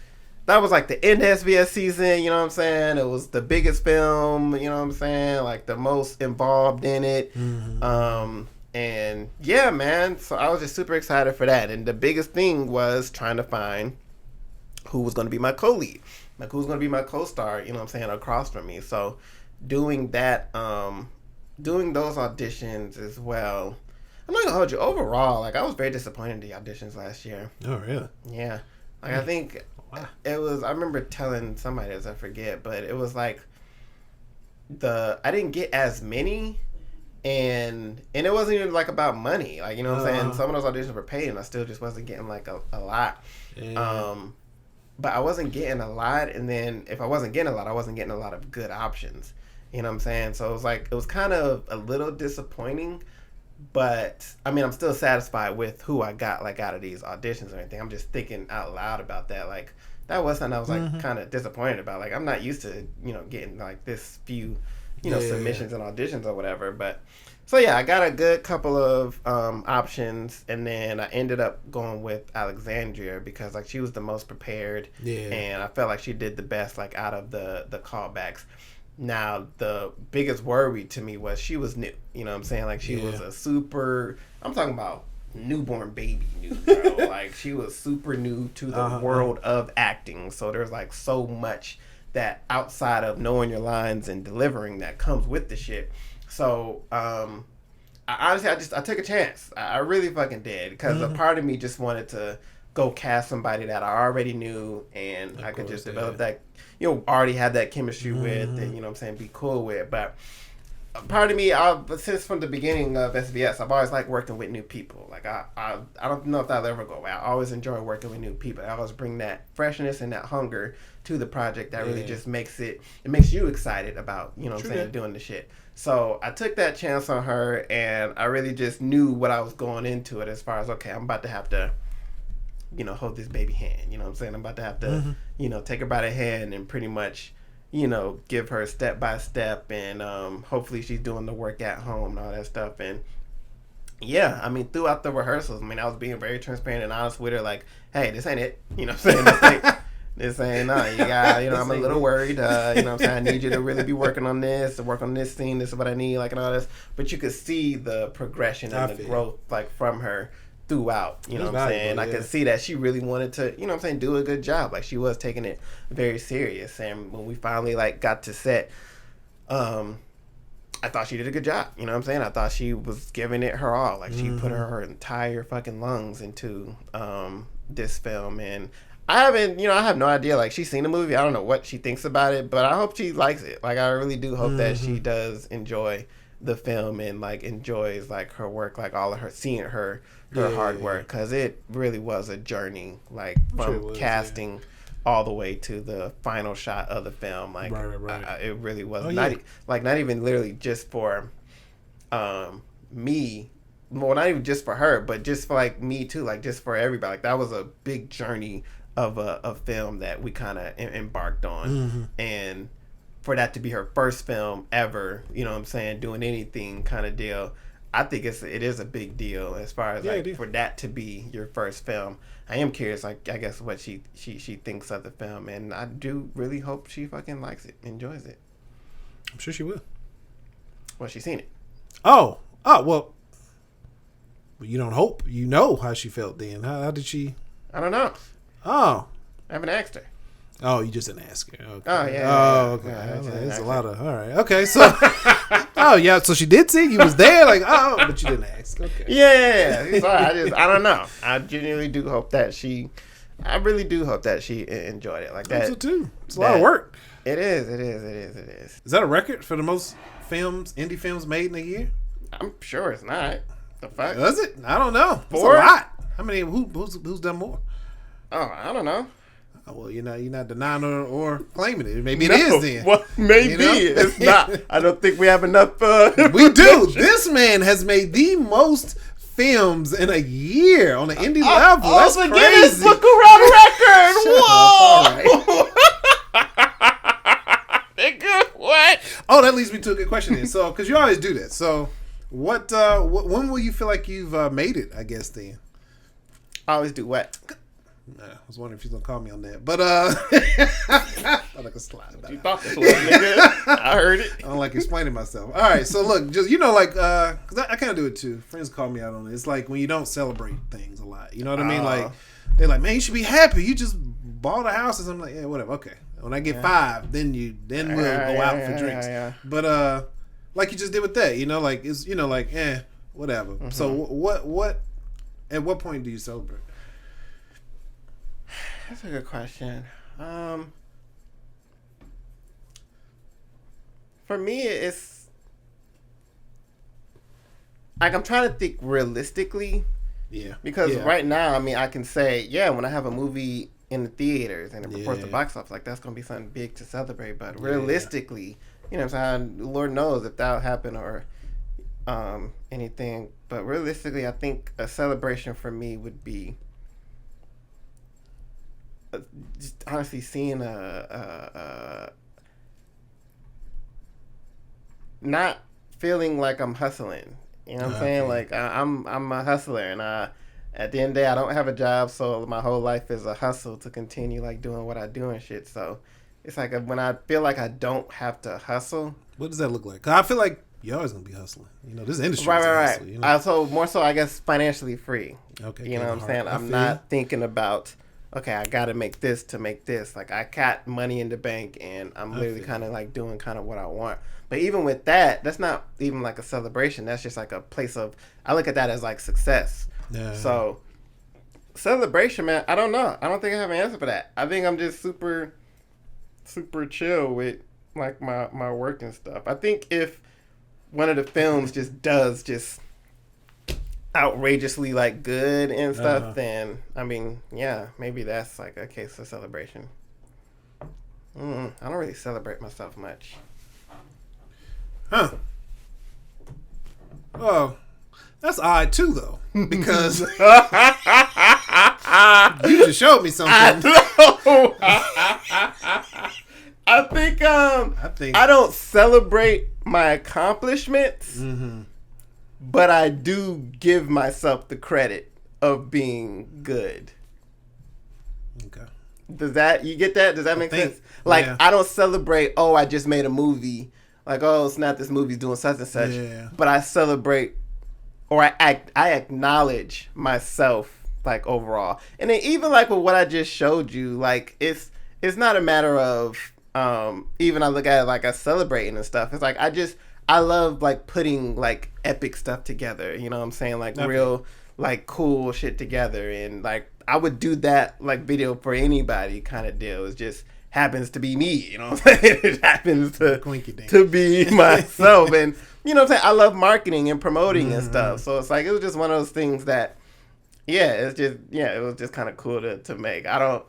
like the end of SBS season, you know what I'm saying? It was the biggest film, you know what I'm saying? Like the most involved in it. And yeah, man. So I was just super excited for that. And the biggest thing was trying to find who was going to be my co-lead. Like who's going to be my co-star, you know what I'm saying, across from me. So doing that, doing those auditions as well. I'm not gonna hold you. Overall, like I was very disappointed in the auditions last year. Oh, really? Yeah, like I think it was. I remember telling somebody else, I forget, but it was like I didn't get as many, and it wasn't even like about money. Like, you know what I'm saying? Some of those auditions were paid, and I still just wasn't getting like a lot. Yeah. But I wasn't getting a lot, and then if I wasn't getting a lot, I wasn't getting a lot of good options. You know what I'm saying? So it was kind of a little disappointing, but I mean, I'm still satisfied with who I got like out of these auditions or anything. I'm just thinking out loud about that. Like that was something I was like kind of disappointed about. Like I'm not used to, getting like this few, submissions and auditions or whatever. But so yeah, I got a good couple of options, and then I ended up going with Alexandria because like she was the most prepared, and I felt like she did the best like out of the callbacks. Now, the biggest worry to me was she was new. You know what I'm saying? Like, she was I'm talking about newborn baby new, bro. Like, she was super new to the world of acting. So, there's, like, so much that outside of knowing your lines and delivering that comes with the shit. So, I took a chance. I really fucking did. Because a part of me just wanted to go cast somebody that I already knew and I could just develop that, already had that chemistry with and, you know what I'm saying, be cool with. But a part of me, since from the beginning of SBS, I've always liked working with new people. Like, I don't know if that'll ever go away. I always enjoy working with new people. I always bring that freshness and that hunger to the project that really just makes you excited about, you know what I'm saying, doing the shit. So I took that chance on her, and I really just knew what I was going into it as far as, okay, I'm about to have to, hold this baby hand. You know what I'm saying? I'm about to have to, take her by the hand and pretty much, give her step by step, and hopefully she's doing the work at home and all that stuff. And yeah, I mean, throughout the rehearsals, I was being very transparent and honest with her, like, hey, this ain't it. You know what I'm saying? This ain't you got, I'm a little worried. You know what I'm saying? I need you to really be working on this, to work on this scene. This is what I need, like, and all this. But you could see the progression and the growth, like, from her throughout, you know what I'm saying? I could see that she really wanted to, you know what I'm saying, do a good job. Like, she was taking it very serious. And when we finally, like, got to set, I thought she did a good job. You know what I'm saying? I thought she was giving it her all. Like, she put her entire fucking lungs into this film. And I have no idea. Like, she's seen the movie. I don't know what she thinks about it, but I hope she likes it. Like, I really do hope that she does enjoy the film and, like, enjoys, like, her work, like, all of her, seeing her hard work, because it really was a journey, like, from casting all the way to the final shot of the film. Like, it really was not even literally just for me, well, not even just for her, but just for, like, me too, like, just for everybody. Like, that was a big journey of a film that we kind of embarked on, and for that to be her first film ever, you know what I'm saying, doing anything kind of deal, I think it is a big deal as far as like for that to be your first film. I am curious, like, I guess what she thinks of the film, and I do really hope she fucking likes it, enjoys it. I'm sure she will. Well, she's seen it. Oh, well, you don't hope. You know how she felt then. How did she? I don't know. Oh, I haven't asked her. Oh, you just didn't ask her. Okay. Oh, yeah. Oh, okay. There's a lot of... All right. Okay, so... Oh, yeah. So she did see? You was there? Like, oh, but you didn't ask. Okay. Yeah. Sorry, I don't know. I genuinely do hope that she... I really do hope that she enjoyed it. Like that. So, too. It's a lot of work. It is. Is that a record for the most indie films made in a year? I'm sure it's not. The fuck? Is it? I don't know. It's a lot. How many... Who's done more? Oh, I don't know. Well, you're not denying or claiming it. Maybe it is then. Well, maybe it's not. I don't think we have enough. We do. This man has made the most films in a year on the indie level. That's crazy. Guinness Book of World Record. Whoa. Nigga, what? Oh, that leads me to a good question then. So, because you always do that. So, when will you feel like you've made it? I guess then. I always do what? I was wondering if she's gonna call me on that, but I thought I could slide about it. You thought this was, nigga. I heard it. I don't like explaining myself. All right, so look, just like, because I kind of do it too. Friends call me out on it. It's like when you don't celebrate things a lot. You know what I mean? Like they're like, man, you should be happy. You just bought a house, and I'm like, yeah, whatever. Okay, when I get 5, then we'll go out for drinks. Yeah. But like you just did with that, like it's like whatever. So what? At what point do you celebrate? That's a good question. For me, it's like I'm trying to think realistically. Yeah. Because right now, I mean, I can say, when I have a movie in the theaters and it reports the box office, like that's gonna be something big to celebrate. But realistically, you know what I'm saying? Lord knows if that'll happen or anything. But realistically, I think a celebration for me would be just honestly seeing not feeling like I'm hustling. You know what I'm saying? Like I'm a hustler, and at the end of the day, I don't have a job, so my whole life is a hustle to continue like doing what I do and shit. So it's like when I feel like I don't have to hustle. What does that look like? 'Cause I feel like you're always gonna be hustling. You know, this industry. Right. Hustle, you know? So more so, I guess financially free. Okay. You know what I'm saying? I'm not thinking about, okay, I got to make this to make this. Like I got money in the bank, and I'm literally kind of like doing kind of what I want. But even with that, that's not even like a celebration. That's just like a place of, I look at that as like success. Yeah. So celebration, man, I don't know. I don't think I have an answer for that. I think I'm just super, super chill with like my work and stuff. I think if one of the films does outrageously like good and stuff, then I mean, maybe that's like a case of celebration. I don't really celebrate myself much. Huh. Well, that's odd too, though, because you just showed me something. I think I don't celebrate my accomplishments, but I do give myself the credit of being good. Okay. You get that? Does that make sense? Like, I don't celebrate, I just made a movie. Like, snap, this movie's doing such and such. Yeah. But I celebrate, or I acknowledge myself, like, overall. And then even, like, with what I just showed you, like, it's not a matter of, even I look at it like I celebrating and stuff. It's like, I love, like, putting, like, epic stuff together. You know what I'm saying? Like, real, like, cool shit together. And, like, I would do that, like, video for anybody kind of deal. It's just happens to be me, you know what I'm saying? It happens to be myself. And, you know what I'm saying? I love marketing and promoting and stuff. So it's like, it was just one of those things that, it was just kind of cool to make. Like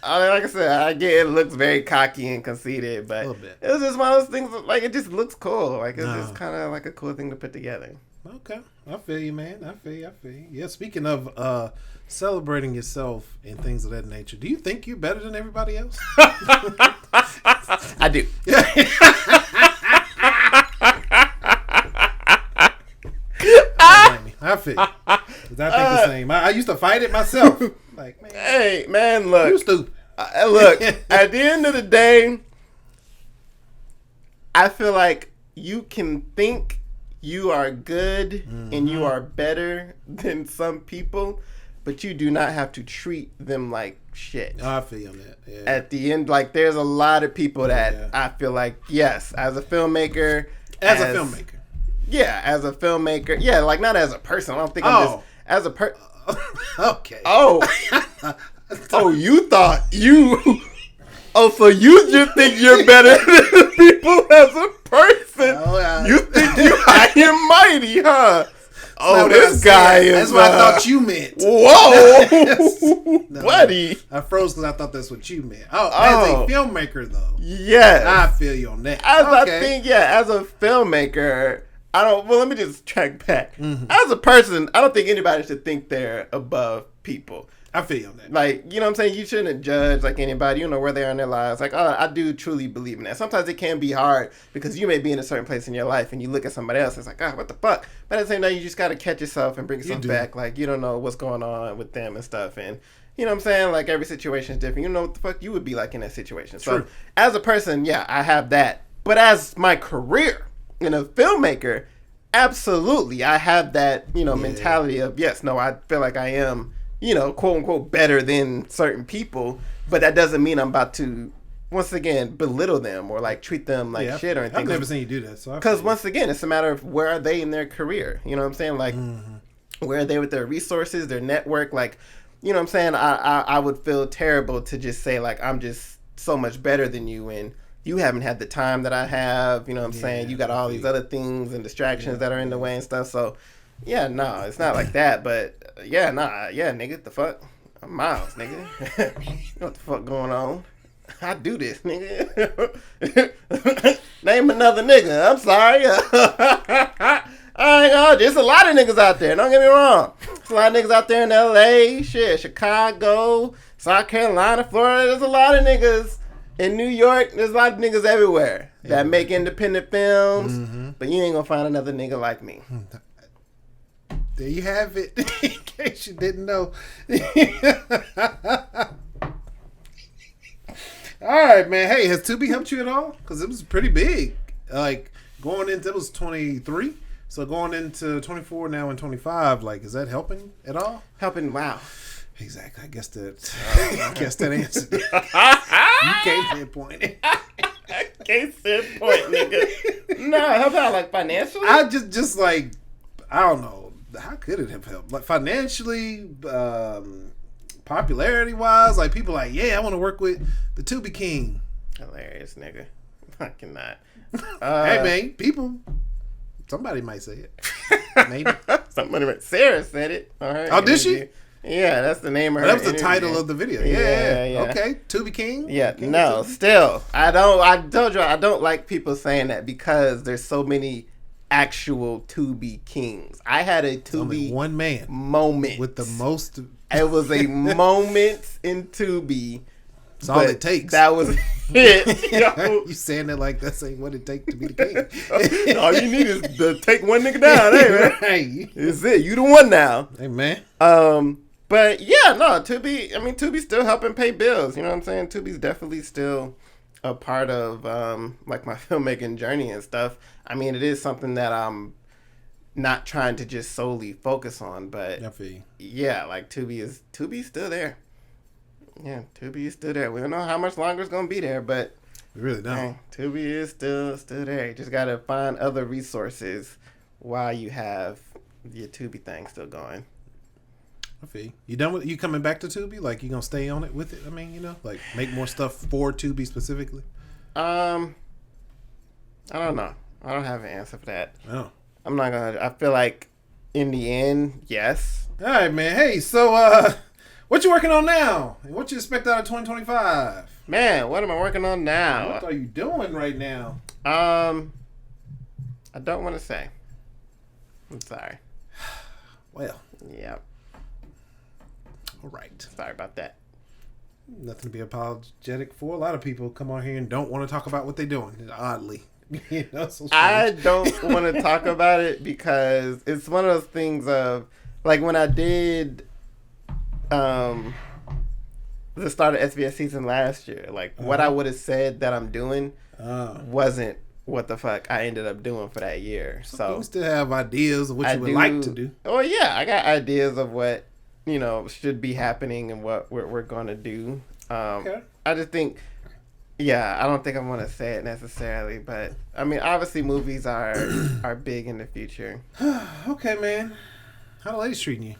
I said, I get it looks very cocky and conceited, but it was just one of those things, like, it just looks cool. Like, it's just kind of like a cool thing to put together. Okay. I feel you, man. I feel you. Yeah, speaking of celebrating yourself and things of that nature, do you think you're better than everybody else? I do. I feel you. 'Cause I think the same. I used to fight it myself. Like, man. Hey, man, look. You stupid. Look, at the end of the day, I feel like you can think you are good and you are better than some people, but you do not have to treat them like shit. I feel you on that. Yeah. At the end, like, there's a lot of people that I feel like, yes, as a filmmaker. As a filmmaker. Yeah, as a filmmaker. Yeah, like, not as a person. I don't think I'm just as a person. Okay. You thought you... so you just think you're better than people as a person. You think you high and mighty, huh? This guy is... That's what I thought you meant. Whoa. Buddy. I froze because I thought that's what you meant. As a filmmaker, though. Yes. I feel you on that. As a filmmaker... let me just track back. As a person, I don't think anybody should think they're above people. I feel you on that. Like, you know what I'm saying? You shouldn't judge, like, anybody. You don't know where they are in their lives. Like, I do truly believe in that. Sometimes it can be hard because you may be in a certain place in your life and you look at somebody else and it's like, what the fuck? But at the same time, you just got to catch yourself and bring yourself back. Like, you don't know what's going on with them and stuff. And, you know what I'm saying? Like, every situation is different. You know what the fuck you would be like in that situation. True. So, as a person, I have that. But as my career and a filmmaker, absolutely, I have that, mentality of, I feel like I am, quote unquote, better than certain people, but that doesn't mean I'm about to once again, belittle them or like treat them like shit or anything. I've never seen you do that. So because once again, it's a matter of where are they in their career. You know what I'm saying? Like, where are they with their resources, their network? Like, you know what I'm saying? I would feel terrible to just say like I'm just so much better than you and you haven't had the time that I have. You know what I'm saying? You got all these other things and distractions that are in the way and stuff. So, yeah, no, it's not like that. But yeah, nigga, the fuck, I'm Miles, nigga. You know what the fuck going on? I do this, nigga. Name another nigga. I'm sorry. I ain't know. There's a lot of niggas out there. Don't get me wrong. There's a lot of niggas out there in L.A., shit, Chicago, South Carolina, Florida. There's a lot of niggas in New York. There's a lot of niggas everywhere that make independent films. But you ain't gonna find another nigga like me. There you have it. In case you didn't know. All right, man. Hey, has Tubi helped you at all? Because it was pretty big. Like, going into, it was 23. So going into 24 now and 25, like, is that helping at all? Helping, wow. Exactly. I guess that answered it. You can't pinpoint it. Can't pinpoint, nigga. No, help out, like, financially? I just like, I don't know. How could it have helped? Like, financially, popularity wise, like people like, yeah, I want to work with the Tubi King. Hilarious, nigga. I cannot. Hey man, people. Somebody might say it. Maybe. Somebody might. Sarah said it. All right. Oh, did she? Yeah, that's the name of her. That was the interview. Title of the video. Yeah. Okay, Tubi King. Yeah. King no, still, I told you I don't like people saying that because there's so many actual Tubi Kings. I had a Tubi one man moment with the most. It was a moment in Tubi. That's all it takes. That was it. Yo. You saying that like that's ain't what it takes to be the king. All you need is to take one nigga down. Hey, man. Right. It's it. You the one now. Hey, man. But yeah, no, Tubi's still helping pay bills. You know what I'm saying? Tubi's definitely still a part of like my filmmaking journey and stuff. I mean, it is something that I'm not trying to just solely focus on, but yeah, like Tubi's still there. Yeah, Tubi is still there. We don't know how much longer it's gonna be there, but we really don't. Tubi is still there. You just gotta find other resources while you have your Tubi thing still going. I feel you done with you coming back to Tubi? Like you gonna stay on it with it? I mean, you know, like make more stuff for Tubi specifically. I don't know. I don't have an answer for that. Oh. I'm not gonna. I feel like in the end, yes. All right, man. Hey, so what you working on now? And what you expect out of 2025? Man, what am I working on now? What are you doing right now? I don't want to say. I'm sorry. Well. Yep. All right. Sorry about that. Nothing to be apologetic for. A lot of people come on here and don't want to talk about what they're doing. Oddly. You know, so I don't want to talk about it because it's one of those things of like when I did the start of SBS season last year, like what I would have said that I'm doing wasn't what the fuck I ended up doing for that year. So you still have ideas of what you would like to do. Oh yeah, I got ideas of what, you know, should be happening and what we're gonna do. Okay. I just think, I don't think I want to say it necessarily, but I mean, obviously, movies are big in the future. Okay, man. How the ladies treating you?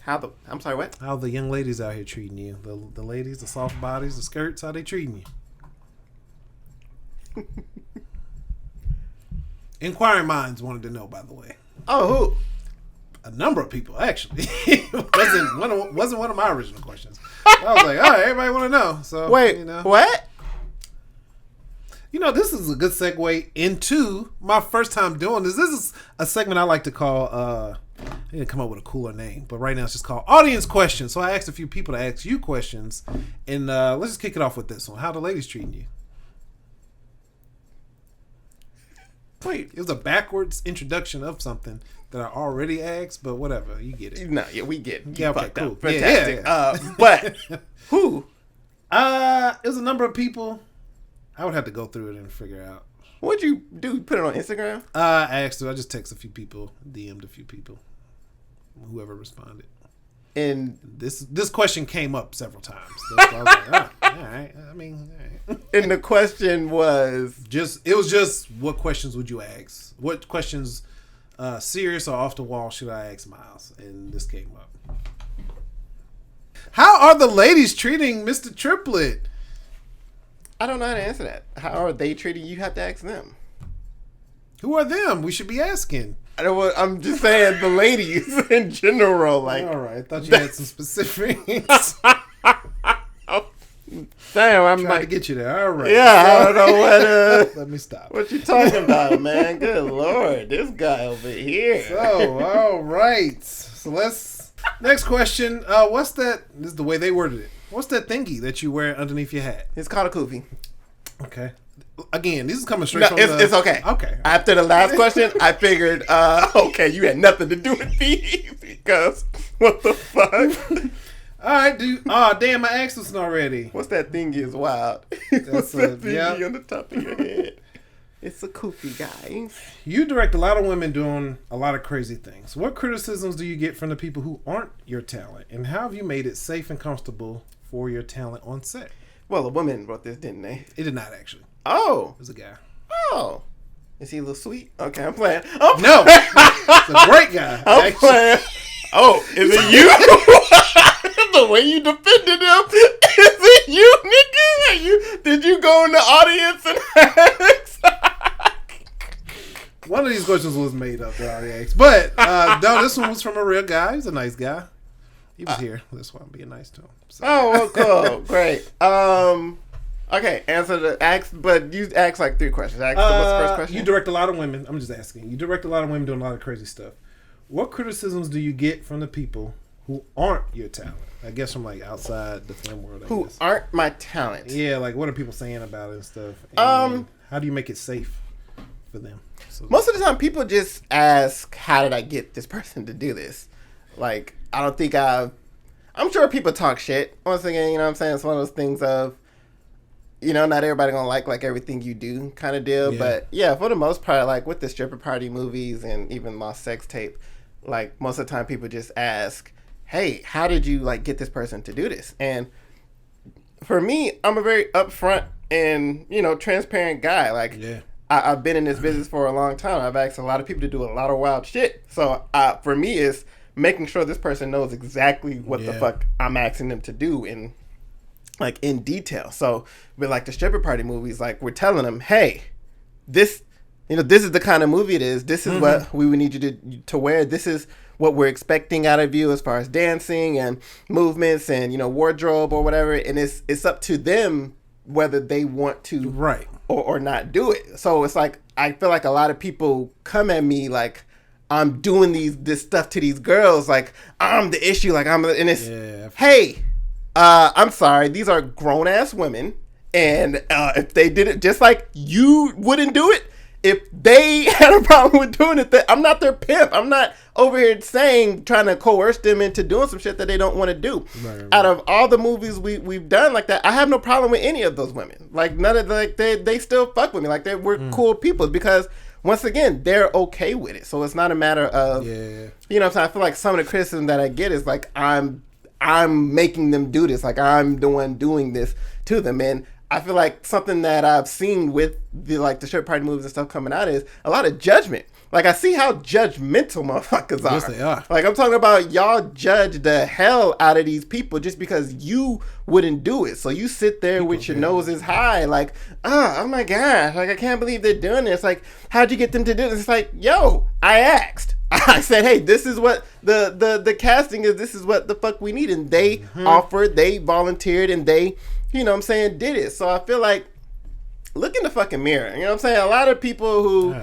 I'm sorry, what? How the young ladies out here treating you? The ladies, the soft bodies, the skirts. How they treating you? Inquiring minds wanted to know, by the way. Oh, who? A number of people, actually. wasn't one of my original questions. I was like, all right, everybody want to know. So wait, you know. What? You know, this is a good segue into my first time doing this. This is a segment I like to call, I need to come up with a cooler name, but right now it's just called Audience Questions. So I asked a few people to ask you questions, and let's just kick it off with this one. How the ladies treating you? Wait, it was a backwards introduction of something that I already asked, but whatever, you get it. No, yeah, we get it. Yeah, okay, cool. Fantastic. Yeah. But who? It was a number of people. I would have to go through it and figure out. What'd you do? Put it on Instagram? I just texted a few people, DM'd a few people, whoever responded. And this question came up several times. That's why I was like, all right. I mean, all right. And the question was it was just what questions would you ask? What questions, serious or off the wall, should I ask Miles? And this came up. How are the ladies treating Mr. Triplett? I don't know how to answer that. How are they treating you? You have to ask them. Who are them? We should be asking. I'm just saying the ladies in general. Like, all right, I thought you had some specifics. Damn, I'm trying to get you there. All right. Yeah, I don't know what. Let me stop. What you talking about, man? Good Lord, this guy over here. So, all right. So next question. What's that? This is the way they worded it. What's that thingy that you wear underneath your hat? It's called a kufi. Okay. Again, this is coming straight from it's okay. Okay. After the last question, I figured, okay, you had nothing to do with these because what the fuck? All right, dude. Oh, damn, I asked this already. What's that thingy is wild. That's What's that thingy yeah. on the top of your head? It's a kufi, guys. You direct a lot of women doing a lot of crazy things. What criticisms do you get from the people who aren't your talent? And how have you made it safe and comfortable for your talent on set? Well, a woman wrote this, didn't they? It did not, actually. Oh. It was a guy. Oh. Is he a little sweet? Okay, I'm playing. No. It's a great guy. I'm playing. Oh, is it you? The way you defended him. Is it you, nigga? Did you go in the audience and ask? One of these questions was made up. I already asked. But, no, this one was from a real guy. He's a nice guy. He was here. That's why I'm being nice to him. So. Oh, well, cool. Great. Okay, answer the ask, but you ask like 3 questions. What's the first question? You direct a lot of women. I'm just asking. You direct a lot of women doing a lot of crazy stuff. What criticisms do you get from the people who aren't your talent? I guess from like outside the film world. Who aren't my talent? Yeah, like what are people saying about it and stuff? And how do you make it safe for them? So, most of the time, people just ask, "How did I get this person to do this?" Like, I don't think I'm sure people talk shit. Once again, you know what I'm saying? It's one of those things of, you know, not everybody gonna like everything you do kind of deal. Yeah. But yeah, for the most part, like with the stripper party movies and even Lost Sex Tape, like most of the time people just ask, hey, how did you like get this person to do this? And for me, I'm a very upfront and, you know, transparent guy. Like, yeah. I've been in this business for a long time. I've asked a lot of people to do a lot of wild shit. So for me, it's making sure this person knows exactly what the fuck I'm asking them to do in detail. So with like the stripper party movies, like we're telling them, hey, this is the kind of movie it is. This is what we would need you to wear. This is what we're expecting out of you as far as dancing and movements and, you know, wardrobe or whatever. And it's up to them whether they want to or not do it. So it's like, I feel like a lot of people come at me like I'm doing this stuff to these girls. Like I'm the issue. Like and it's, hey, I'm sorry. These are grown ass women. And if they did it just like you wouldn't do it, if they had a problem with doing it, I'm not their pimp. I'm not over here trying to coerce them into doing some shit that they don't want to do. Right. Out of all the movies we've done like that, I have no problem with any of those women. Like none of they still fuck with me. Like we're cool people because once again, they're okay with it. So it's not a matter of, you know what I'm saying? I feel like some of the criticism that I get is like, I'm making them do this. Like I'm the one doing this to them. And I feel like something that I've seen with the strip party movies and stuff coming out is a lot of judgment. Like I see how judgmental motherfuckers are. Yes, they are. Like I'm talking about y'all judge the hell out of these people just because you wouldn't do it. So you sit there with your noses high, like, oh my gosh, like I can't believe they're doing this. Like, how'd you get them to do this? It's like, yo, I asked. I said, hey, this is what the casting is. This is what the fuck we need, and they offered, they volunteered, and they, you know what I'm saying, did it. So I feel like, look in the fucking mirror. You know what I'm saying? A lot of people who,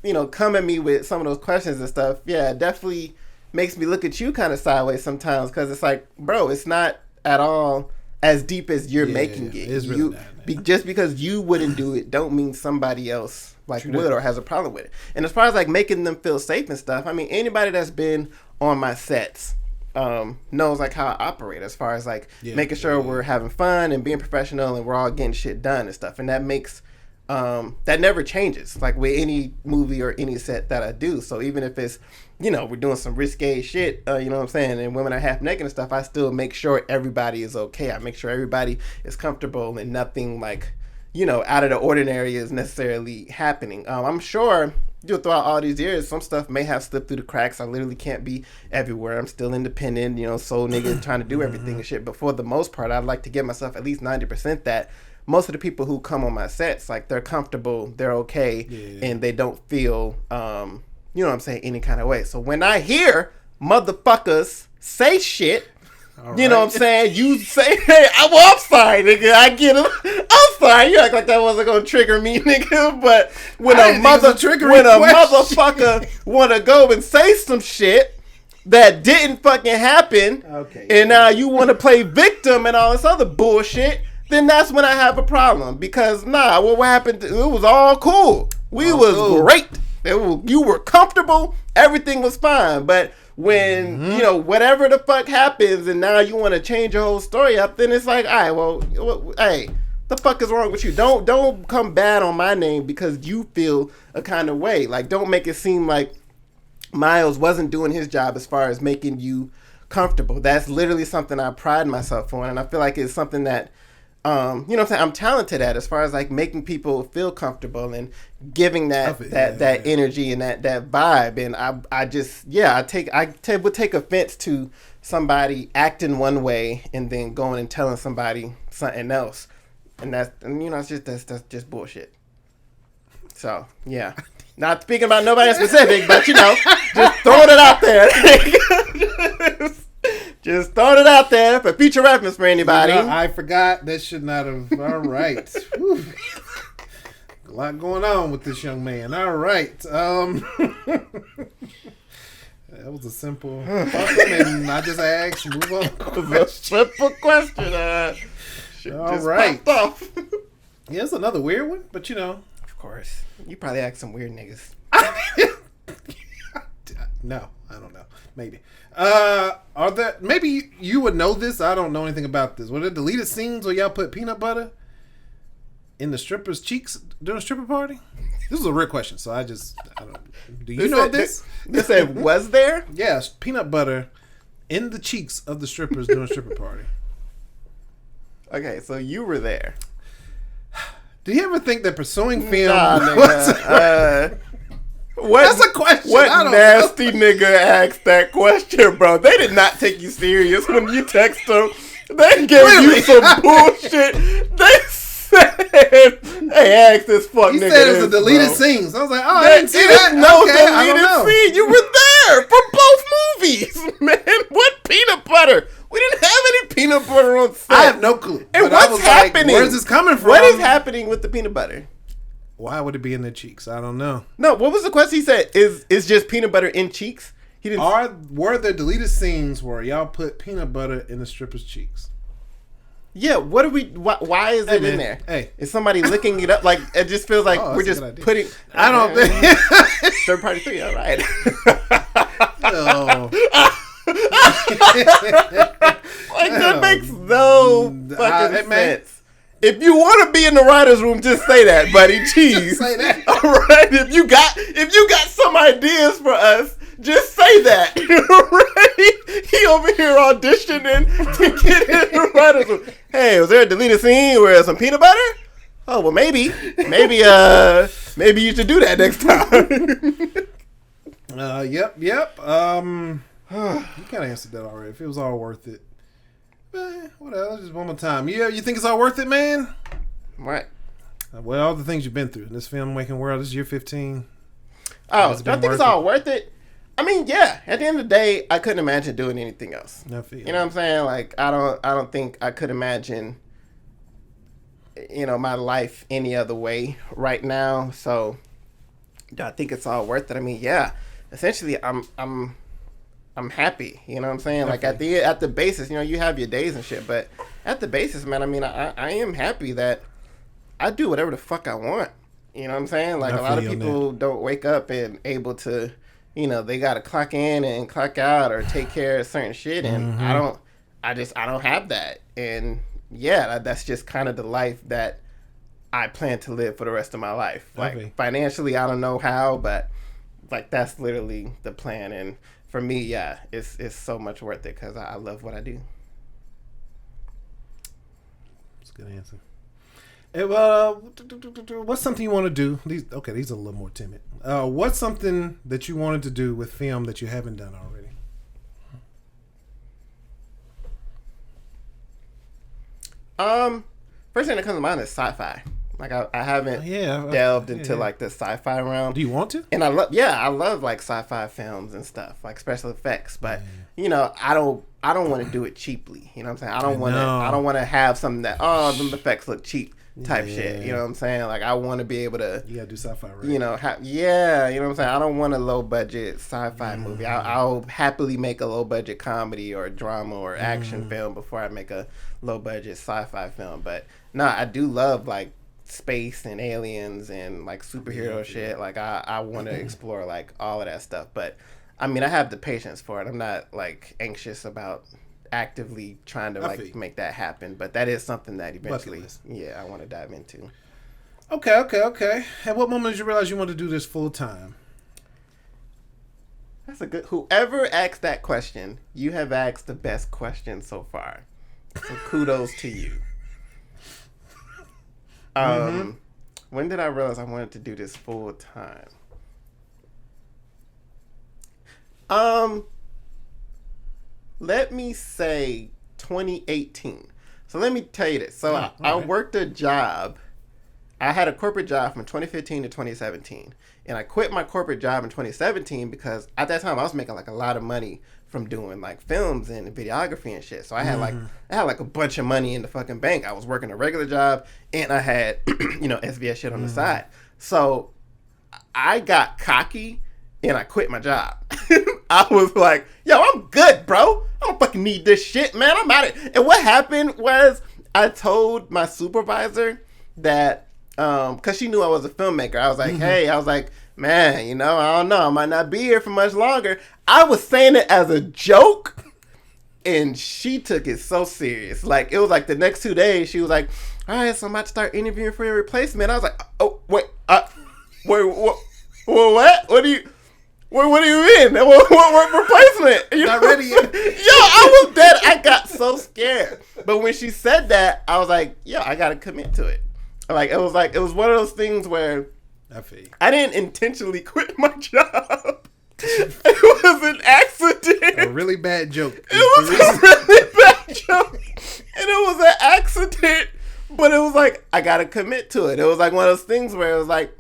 you know, come at me with some of those questions and stuff, it definitely makes me look at you kind of sideways sometimes because it's like, bro, it's not at all as deep as you're making it. It's really not, just because you wouldn't do it don't mean somebody else would or has a problem with it. And as far as like making them feel safe and stuff, I mean, anybody that's been on my sets knows like how I operate as far as like making sure we're having fun and being professional and we're all getting shit done and stuff. And that makes that never changes, like with any movie or any set that I do. So even if it's, we're doing some risque shit, you know what I'm saying, and women are half naked and stuff, I still make sure everybody is okay. I make sure everybody is comfortable and nothing like, out of the ordinary is necessarily happening. I'm sure throughout all these years, some stuff may have slipped through the cracks. I literally can't be everywhere. I'm still independent, soul nigga trying to do everything and shit. But for the most part, I'd like to give myself at least 90% that most of the people who come on my sets, like, they're comfortable, they're okay, and they don't feel, any kind of way. So when I hear motherfuckers say shit, you know what I'm saying? You say, hey, I'm sorry, nigga. I get it. I'm sorry. You act like that wasn't going to trigger me, nigga. But when a motherfucker want to go and say some shit that didn't fucking happen, and now you want to play victim and all this other bullshit, then that's when I have a problem. Because, what happened, it was all cool. We was great. You were comfortable. Everything was fine. But when, whatever the fuck happens and now you want to change your whole story up, then it's like, all right, well, hey, the fuck is wrong with you? Don't come bad on my name because you feel a kind of way. Like, don't make it seem like Miles wasn't doing his job as far as making you comfortable. That's literally something I pride myself on, and I feel like it's something that what I'm saying, I'm talented at, as far as like making people feel comfortable and giving that energy and that vibe. And I would take offense to somebody acting one way and then going and telling somebody something else, and that's just bullshit. So yeah, not speaking about nobody specific, but just throwing it out there. Just throwing it out there for future reference for anybody. I forgot. That should not have. All right. A lot going on with this young man. All right. That was a simple question, and I just asked. Move on. It was a simple question. All right. Off. Yeah, it's another weird one, but Of course. You probably asked some weird niggas. No, I don't know. Maybe. Are there, maybe you would know this. I don't know anything about this. Were there deleted scenes where y'all put peanut butter in the stripper's cheeks during a stripper party? This is a real question, so I don't. Do you know this? They said, was there? Yes, peanut butter in the cheeks of the strippers during a stripper party. Okay, so you were there. Do you ever think that pursuing film? Nah, nigga. That's a question. What nasty nigga asked that question, bro? They did not take you serious when you text them. They gave you some bullshit. They said, hey, ask this fuck he nigga. He said it was a deleted scene. So I was like, I didn't see that. No deleted scene. You were there for both movies, man. What peanut butter? We didn't have any peanut butter on set. I have no clue. And what's happening? Where's this coming from? What is happening with the peanut butter? Why would it be in their cheeks? I don't know. No, what was the question? He said, "Is just peanut butter in cheeks?" He didn't. Were there deleted scenes where y'all put peanut butter in the stripper's cheeks? Yeah. What are we? Why is it in there? Hey, is somebody licking it up? Like it just feels like we're just putting. I don't think. Third party 3. All right. No. Like that makes no fucking sense. If you want to be in the writer's room, just say that, buddy. Jeez. Say that. All right. If you got some ideas for us, just say that. Right? He over here auditioning to get in the writer's room. Hey, was there a deleted scene where some peanut butter? Oh well, maybe you should do that next time. Yep. You kind of answered that already. If it was all worth it. What else? Just one more time. You think it's all worth it, man? Right. Well, all the things you've been through in this filmmaking world. This is year 15. Oh, do I think it's all worth it? I mean, yeah. At the end of the day, I couldn't imagine doing anything else. You know what I'm saying? Like, I don't think I could imagine, my life any other way right now. So, do I think it's all worth it? I mean, yeah. Essentially, I'm happy, you know what I'm saying? Definitely. Like at the basis, you have your days and shit, but at the basis, man, I mean, I am happy that I do whatever the fuck I want. You know what I'm saying? Like a lot of people don't wake up and able to, they got to clock in and clock out or take care of certain shit, and I don't have that. And yeah, that's just kind of the life that I plan to live for the rest of my life. Like Okay. financially, I don't know how, but like that's literally the plan. And for me, yeah, it's so much worth it because I love what I do. That's a good answer. Hey, well, what's something you want to do? These are a little more timid. What's something that you wanted to do with film that you haven't done already? First thing that comes to mind is sci-fi. Like I haven't Yeah, delved into like the sci-fi realm. Do you want to? And I love like sci-fi films and stuff, like special effects. But you know, I don't want to do it cheaply. You know what I'm saying? I don't want to have something that them effects look cheap type shit. You know what I'm saying? Like I want to be able to. You gotta do sci-fi, right? You know, you know what I'm saying? I don't want a low budget sci-fi movie. I'll happily make a low budget comedy or drama or action film before I make a low budget sci-fi film. But no, I do love like space and aliens and like superhero shit. Like I want to explore like all of that stuff. But I mean, I have the patience for it. I'm not like anxious about actively trying to like make that happen. But that is something that eventually, I want to dive into. Okay. At what moment did you realize you wanted to do this full time? That's a good. Whoever asked that question, you have asked the best question so far. So kudos to you. When did I realize I wanted to do this full time? Let me say 2018. So let me tell you this. So I worked a job. I had a corporate job from 2015 to 2017. And I quit my corporate job in 2017 because at that time I was making like a lot of money from doing like films and videography and shit. So I had like a bunch of money in the fucking bank. I was working a regular job and I had, SVS shit on the side. So I got cocky and I quit my job. I was like, yo, I'm good, bro. I don't fucking need this shit, man. I'm out of it. And what happened was I told my supervisor that, because she knew I was a filmmaker. I was like, hey, man, I don't know. I might not be here for much longer. I was saying it as a joke, and she took it so serious. Like, it was like the next 2 days, she was like, all right, so I'm about to start interviewing for your replacement. I was like, oh, wait, what? What do you mean? What replacement? Not ready yet. Yo, I was dead. I got so scared. But when she said that, I was like, yo, I got to commit to it. Like, it was one of those things where I didn't intentionally quit my job. It was an accident. A really bad joke. It was a really bad joke. And it was an accident. But it was like, I got to commit to it. It was like one of those things where it was like,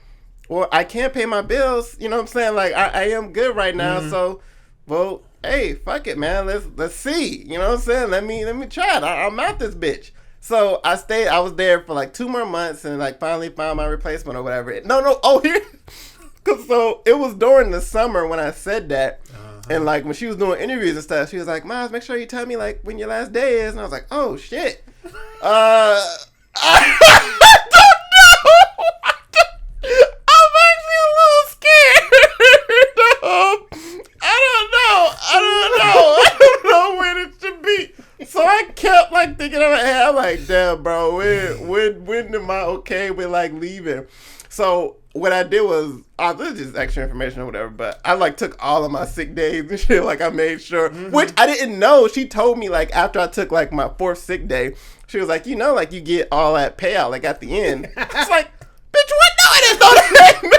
well, I can't pay my bills. You know what I'm saying? Like, I am good right now. So, well, hey, fuck it, man. Let's see. You know what I'm saying? Let me try it. I'm out this bitch. So I was there for like 2 more months and like finally found my replacement or whatever. Here. So it was during the summer when I said that. And like when she was doing interviews and stuff, she was like, Miles, make sure you tell me like when your last day is. And I was like, oh shit. I don't know. I'm actually a little scared. I don't know when it should be. So I kept like thinking in my head, I'm like, damn, bro, when am I okay with like leaving? So what I did was, this is just extra information or whatever, but I like took all of my sick days and shit. Like I made sure, which I didn't know. She told me like after I took like my 4th sick day, she was like, like you get all that payout like at the end. It's like, bitch, what? No, I didn't know that, man.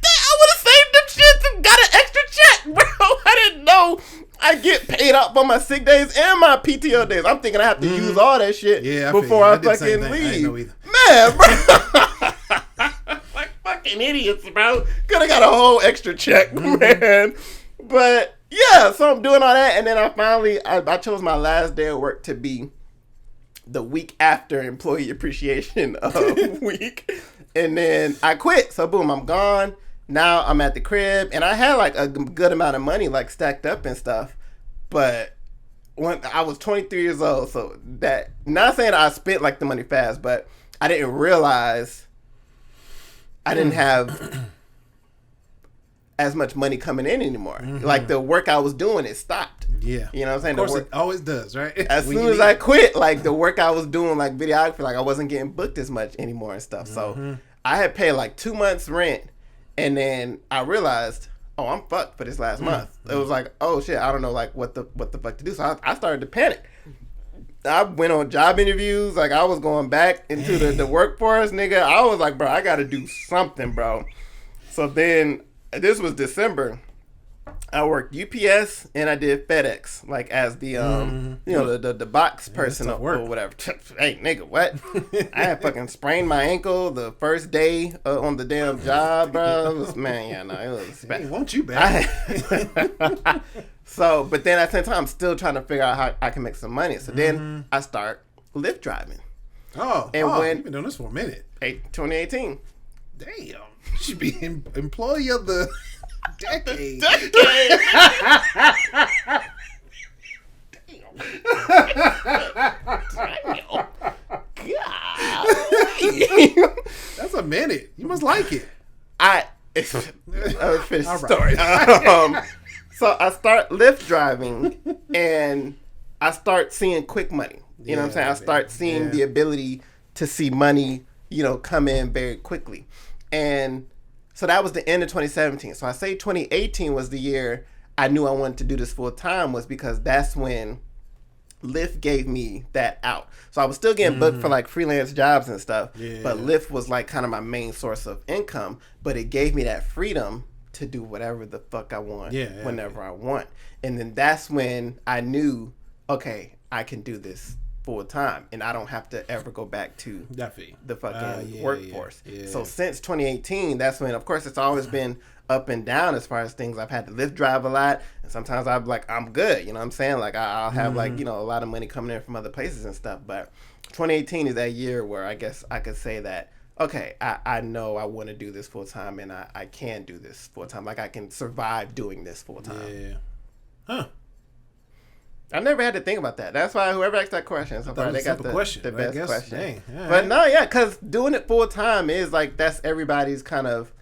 I would have saved them shits and got an extra check, bro. I didn't know I get paid out for my sick days and my PTO days. I'm thinking I have to use all that shit before I fucking leave. I didn't know either. Man, bro. Like fucking idiots, bro. Could have got a whole extra check, man. But yeah, so I'm doing all that. And then I chose my last day of work to be the week after employee appreciation week. And then I quit. So boom, I'm gone. Now I'm at the crib, and I had like a good amount of money like stacked up and stuff. But when I was 23 years old, so that, not saying I spent like the money fast, but I didn't realize I didn't have as much money coming in anymore. Like the work I was doing, it stopped. Yeah. You know what I'm saying? Of course, it always does, right? As soon as I quit, like the work I was doing, like videography, like I wasn't getting booked as much anymore and stuff. So I had paid like 2 months rent, and then I realized, oh, I'm fucked for this last month. It was like, oh shit, I don't know like what the fuck to do. So I started to panic. I went on job interviews, like I was going back into the workforce, nigga. I was like, bro, I got to do something, bro. So then this was December. I worked UPS and I did FedEx, like as the you know the box person or whatever. Hey nigga, what? I had fucking sprained my ankle the first day on the damn job, bro. It was, it was bad. Hey, won't you back? So, but then at the same time, I'm still trying to figure out how I can make some money. So then I start Lyft driving. Oh, you've been doing this for a minute. 2018. Damn, you should be employee of the decade. God. That's a minute. You must like it. I was finished the story. So I start Lyft driving and I start seeing quick money. You know what I'm saying? I start seeing the ability to see money, you know, come in very quickly. And so that was the end of 2017. So I say 2018 was the year I knew I wanted to do this full time, was because that's when Lyft gave me that out. So I was still getting booked for like freelance jobs and stuff, but Lyft was like kind of my main source of income, but it gave me that freedom to do whatever the fuck I want whenever I want. And then that's when I knew, okay, I can do this full time and I don't have to ever go back to the fucking workforce. So since 2018, that's when, of course, it's always been up and down as far as things. I've had to Lyft drive a lot, and sometimes I'm like, I'm good, you know what I'm saying? Like I'll have like, you know, a lot of money coming in from other places and stuff. But 2018 is that year where I guess I could say that, okay, I know I want to do this full time, and I can do this full time. Like I can survive doing this full time. Yeah. Huh. I never had to think about that. That's why whoever asked that question, so far, they got the best question. Dang, but no, because doing it full time is like, that's everybody's kind of,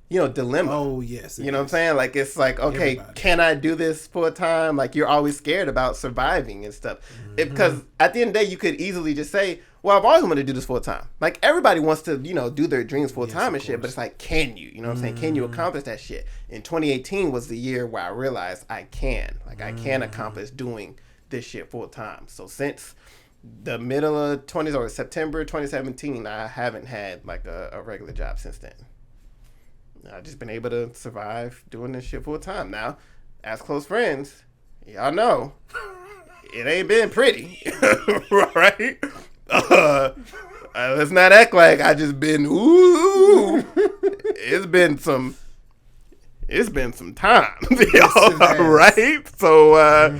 you know, dilemma. Oh, yes. You know what I'm saying? Like, it's like, okay, can I do this full time? Like, you're always scared about surviving and stuff. Because at the end of the day, you could easily just say, well, I've always wanted to do this full time. Like, everybody wants to, you know, do their dreams full time and shit, but it's like, can you? You know what I'm saying? Can you accomplish that shit? And 2018 was the year where I realized I can. Like, I can accomplish doing this shit full time. So since the middle of 20s or September 2017, I haven't had like a regular job since then. I've just been able to survive doing this shit full time. Now, as close friends, y'all know it ain't been pretty, right? Let's not act like I just been It's been some time, y'all, right? So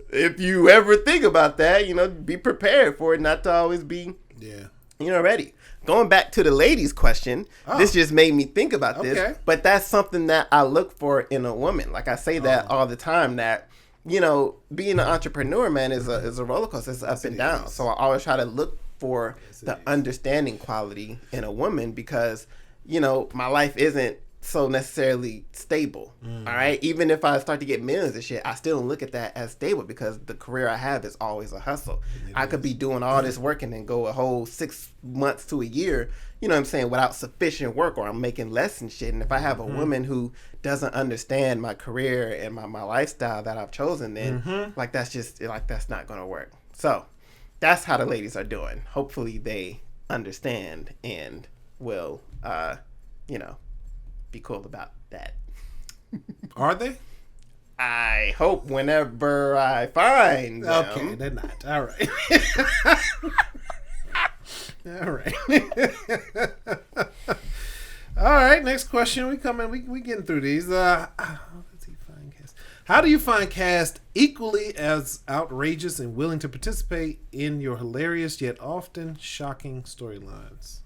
if you ever think about that, you know, be prepared for it not to always be, you know, ready. Going back to the ladies' question, this just made me think about this. But that's something that I look for in a woman. Like I say that all the time, that, you know, being an entrepreneur, man, is a roller coaster. It's up and down. So I always try to look for the understanding quality in a woman, because, you know, my life isn't so necessarily stable. All right. Even if I start to get millions and shit, I still don't look at that as stable, because the career I have is always a hustle. I could be doing all this work and then go a whole 6 months to a year, you know what I'm saying, without sufficient work, or I'm making less and shit. And if I have a woman who doesn't understand my career and my lifestyle that I've chosen, then like that's just like, that's not going to work. So that's how the ladies are doing. Hopefully they understand and will, you know, be cool about that. Are they? I hope whenever I find them. Okay, they're not. All right. All right. All right, next question. We getting through these. How do you find cast equally as outrageous and willing to participate in your hilarious yet often shocking storylines?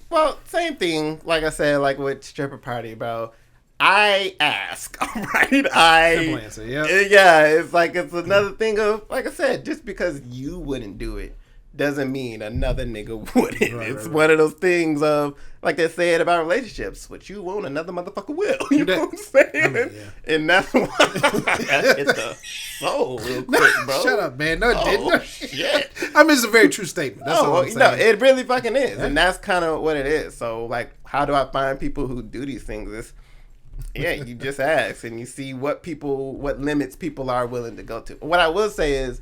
Well, same thing. Like I said, like with Stripper Party, bro. I ask, right? Simple answer, yeah. Yeah, it's like, it's another thing of, like I said, just because you wouldn't do it doesn't mean another nigga wouldn't. Right, It's right. one of those things of, like they said about relationships, what you want, another motherfucker will. You know what I'm saying? I mean, yeah. And that's why that hit the soul real quick, bro. Shut up, man. No, it didn't. Oh, shit. I mean, it's a very true statement. That's all I'm saying. No, it really fucking is. And that's kind of what it is. So, like, how do I find people who do these things? It's, yeah, you just ask and you see what limits people are willing to go to. What I will say is,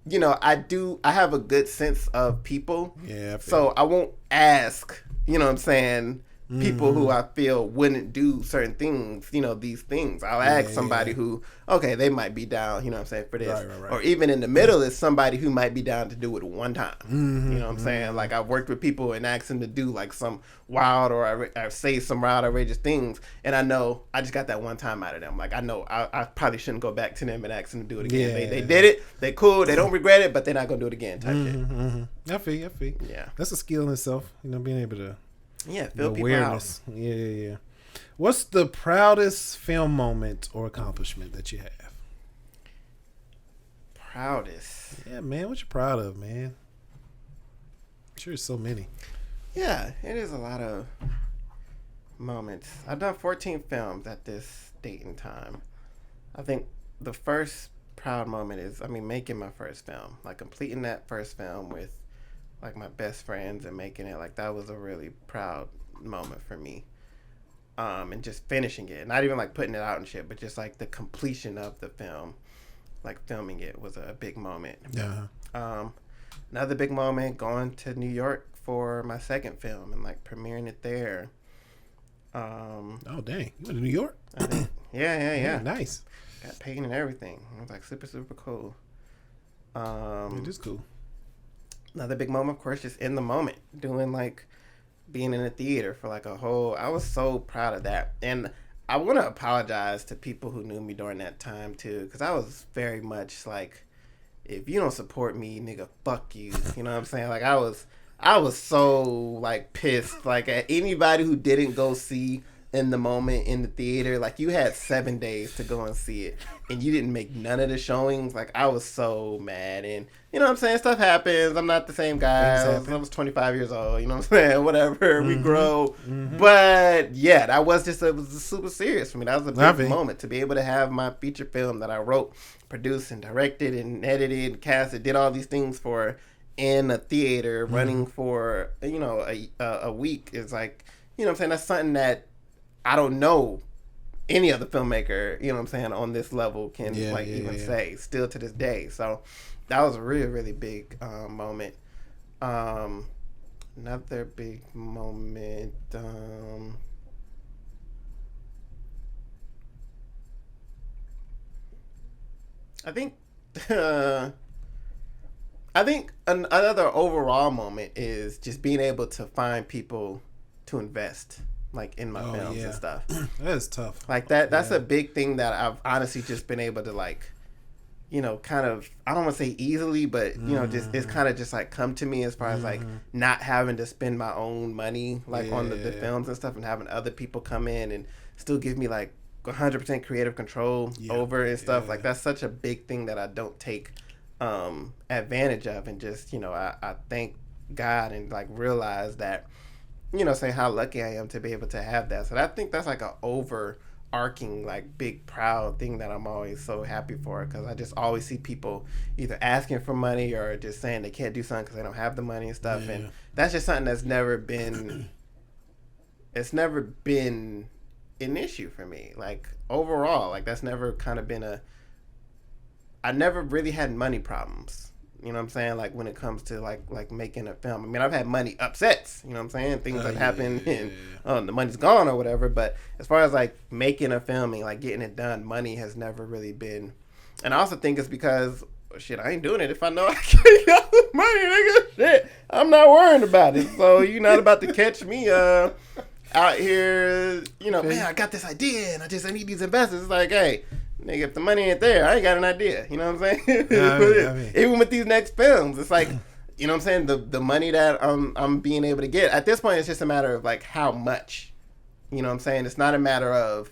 you know, I have a good sense of people. Yeah. So I won't ask, you know what I'm saying, people who I feel wouldn't do certain things, you know, these things. I'll ask somebody who, okay, they might be down, you know what I'm saying, for this. Right. Or even in the middle is somebody who might be down to do it one time. You know what I'm saying? Like, I've worked with people and asked them to do, like, some wild or I say some wild, outrageous things. And I know I just got that one time out of them. Like, I know I probably shouldn't go back to them and ask them to do it again. Yeah. They did it. They cool. They don't regret it, but they're not going to do it again type shit. I feel. Yeah. That's a skill in itself, you know, being able to... Yeah, feel people awareness. out. Yeah. What's the proudest film moment or accomplishment that you have? Proudest. Yeah, man. What you proud of, man? I'm sure there's so many. Yeah, it is a lot of moments. I've done 14 films at this date and time. I think the first proud moment is, making my first film. Like, completing that first film with, like, my best friends and making it, like, that was a really proud moment for me. And just finishing it. Not even, like, putting it out and shit, but just, like, the completion of the film. Like, filming it was a big moment. Yeah. Another big moment, going to New York for my second film and, like, premiering it there. Oh, dang. You went to New York? Yeah. Nice. Got paid and everything. It was, like, super, super cool. It is cool. Another big moment, of course, just in the moment, doing, like, being in a theater for, like, I was so proud of that. And I want to apologize to people who knew me during that time, too, because I was very much, like, if you don't support me, nigga, fuck you. You know what I'm saying? Like, I was so, like, pissed, like, at anybody who didn't go see in the moment in the theater. Like, you had 7 days to go and see it, and you didn't make none of the showings. Like, I was so mad. And you know what I'm saying, stuff happens. I'm not the same guy. I was 25 years old, you know what I'm saying, whatever. We grow. But yeah, it was super serious for me. That was a big moment to be able to have my feature film that I wrote, produced, and directed and edited and casted, did all these things for, in a theater running for, you know, a week. Is like, you know what I'm saying, that's something that I don't know any other filmmaker, you know what I'm saying, on this level can even say still to this day. So that was a really, really big moment. Another big moment. I think another overall moment is just being able to find people to invest, like, in my films and stuff. That is tough. Like, that's a big thing that I've honestly just been able to, like, you know, kind of, I don't want to say easily, but, you know, just, it's kind of just, like, come to me as far as, like, not having to spend my own money, like, on the films and stuff, and having other people come in and still give me, like, 100% creative control over and stuff. Like, that's such a big thing that I don't take advantage of. And just, you know, I thank God and, like, realize that, you know, say how lucky I am to be able to have that. So I think that's, like, a overarching, like, big proud thing that I'm always so happy for, because I just always see people either asking for money or just saying they can't do something because they don't have the money and stuff. And that's just something that's never been an issue for me. Like, overall, like, that's never kind of been I never really had money problems. You know what I'm saying? Like, when it comes to, like making a film. I mean, I've had money upsets, you know what I'm saying? Things that happen and the money's gone or whatever. But as far as, like, making a film and, like, getting it done, money has never really been. And I also think it's because, shit, I ain't doing it if I know I can't get the money, nigga. Shit, I'm not worrying about it. So you're not about to catch me out here, you know, man, I got this idea and I need these investors. It's like, hey, nigga, if the money ain't there, I ain't got an idea. You know what I'm saying? I mean. Even with these next films, it's like, you know what I'm saying, the money that I'm being able to get. At this point, it's just a matter of, like, how much. You know what I'm saying? It's not a matter of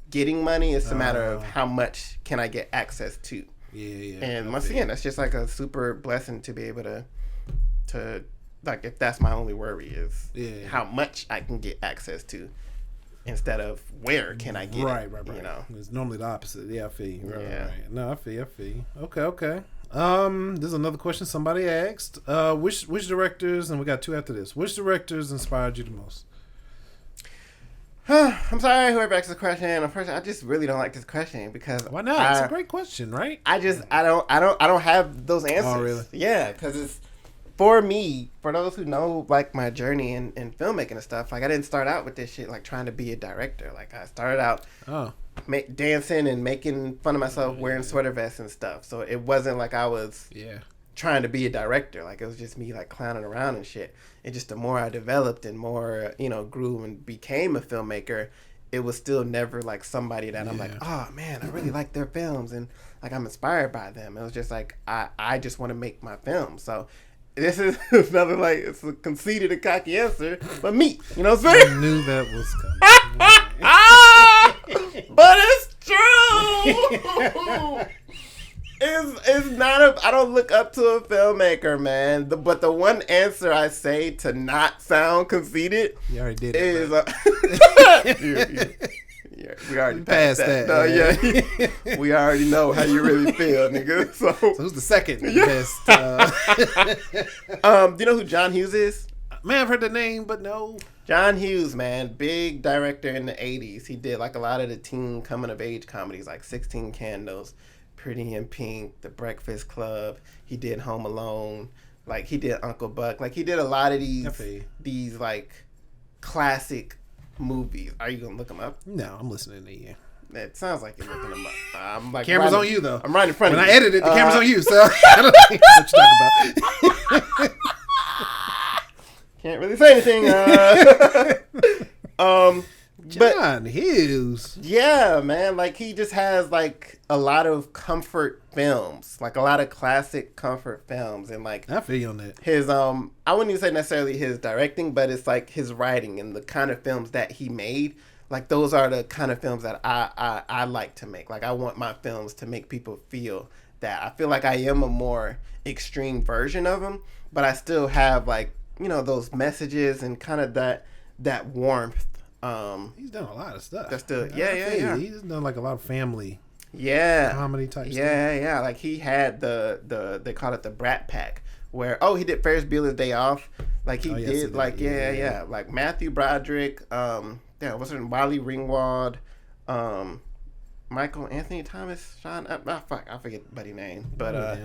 getting money. It's a matter of how much can I get access to. Yeah. And once again, that's just like a super blessing to be able to like, if that's my only worry is how much I can get access to instead of where can I get right. it, you know? It's normally the opposite. Yeah, I feel you. Right. No, I feel you. Okay. There's another question somebody asked. Which directors, and we got 2 after this, which directors inspired you the most? I'm sorry, whoever asked this question. Unfortunately, I just really don't like this question because why not? It's a great question, right? I don't have those answers. Oh, really? Yeah, because it's for me. For those who know like my journey in filmmaking and stuff, like I didn't start out with this shit like trying to be a director. Like I started out dancing and making fun of myself wearing sweater vests and stuff. So it wasn't like I was trying to be a director. Like it was just me like clowning around and shit. And just the more I developed and more, grew and became a filmmaker, it was still never like somebody that I'm like, oh man, I really like their films and like I'm inspired by them. It was just like I just want to make my film. So this is another like it's a conceited and cocky answer, but me, you know what I'm saying? I knew that was coming. But it's true. It's not I don't look up to a filmmaker, man. But the one answer I say to not sound conceited, you already did is we already passed that. No, we already know how you really feel, nigga. So who's the second best? Do you know who John Hughes is? Man, I've heard the name, but no. John Hughes, man, big director in the 80s. He did like a lot of the teen coming of age comedies like 16 Candles, Pretty in Pink, The Breakfast Club. He did Home Alone. Like he did Uncle Buck. Like he did a lot of these like classic movies. Are you gonna look them up? No, I'm listening to you. It sounds like you're looking them up. I'm like camera's on you though. I'm right in front of you. When I edit it, the camera's on you. So I don't know what you're talking about. Can't really say anything. John Hughes. Yeah, man. Like he just has like a lot of comfort films, like a lot of classic comfort films, and like I feel you on that. His I wouldn't even say necessarily his directing, but it's like his writing and the kind of films that he made. Like those are the kind of films that I like to make. Like I want my films to make people feel that. I feel like I am a more extreme version of them, but I still have like those messages and kind of that warmth. He's done a lot of stuff. That's still yeah. He's done like a lot of family comedy type stuff. Yeah. Like he had the they call it the Brat Pack, where he did Ferris Bueller's Day Off. Like he did like like Matthew Broderick, what's her name? Wally Ringwald, Michael Anthony Thomas, Sean. I forget buddy name, but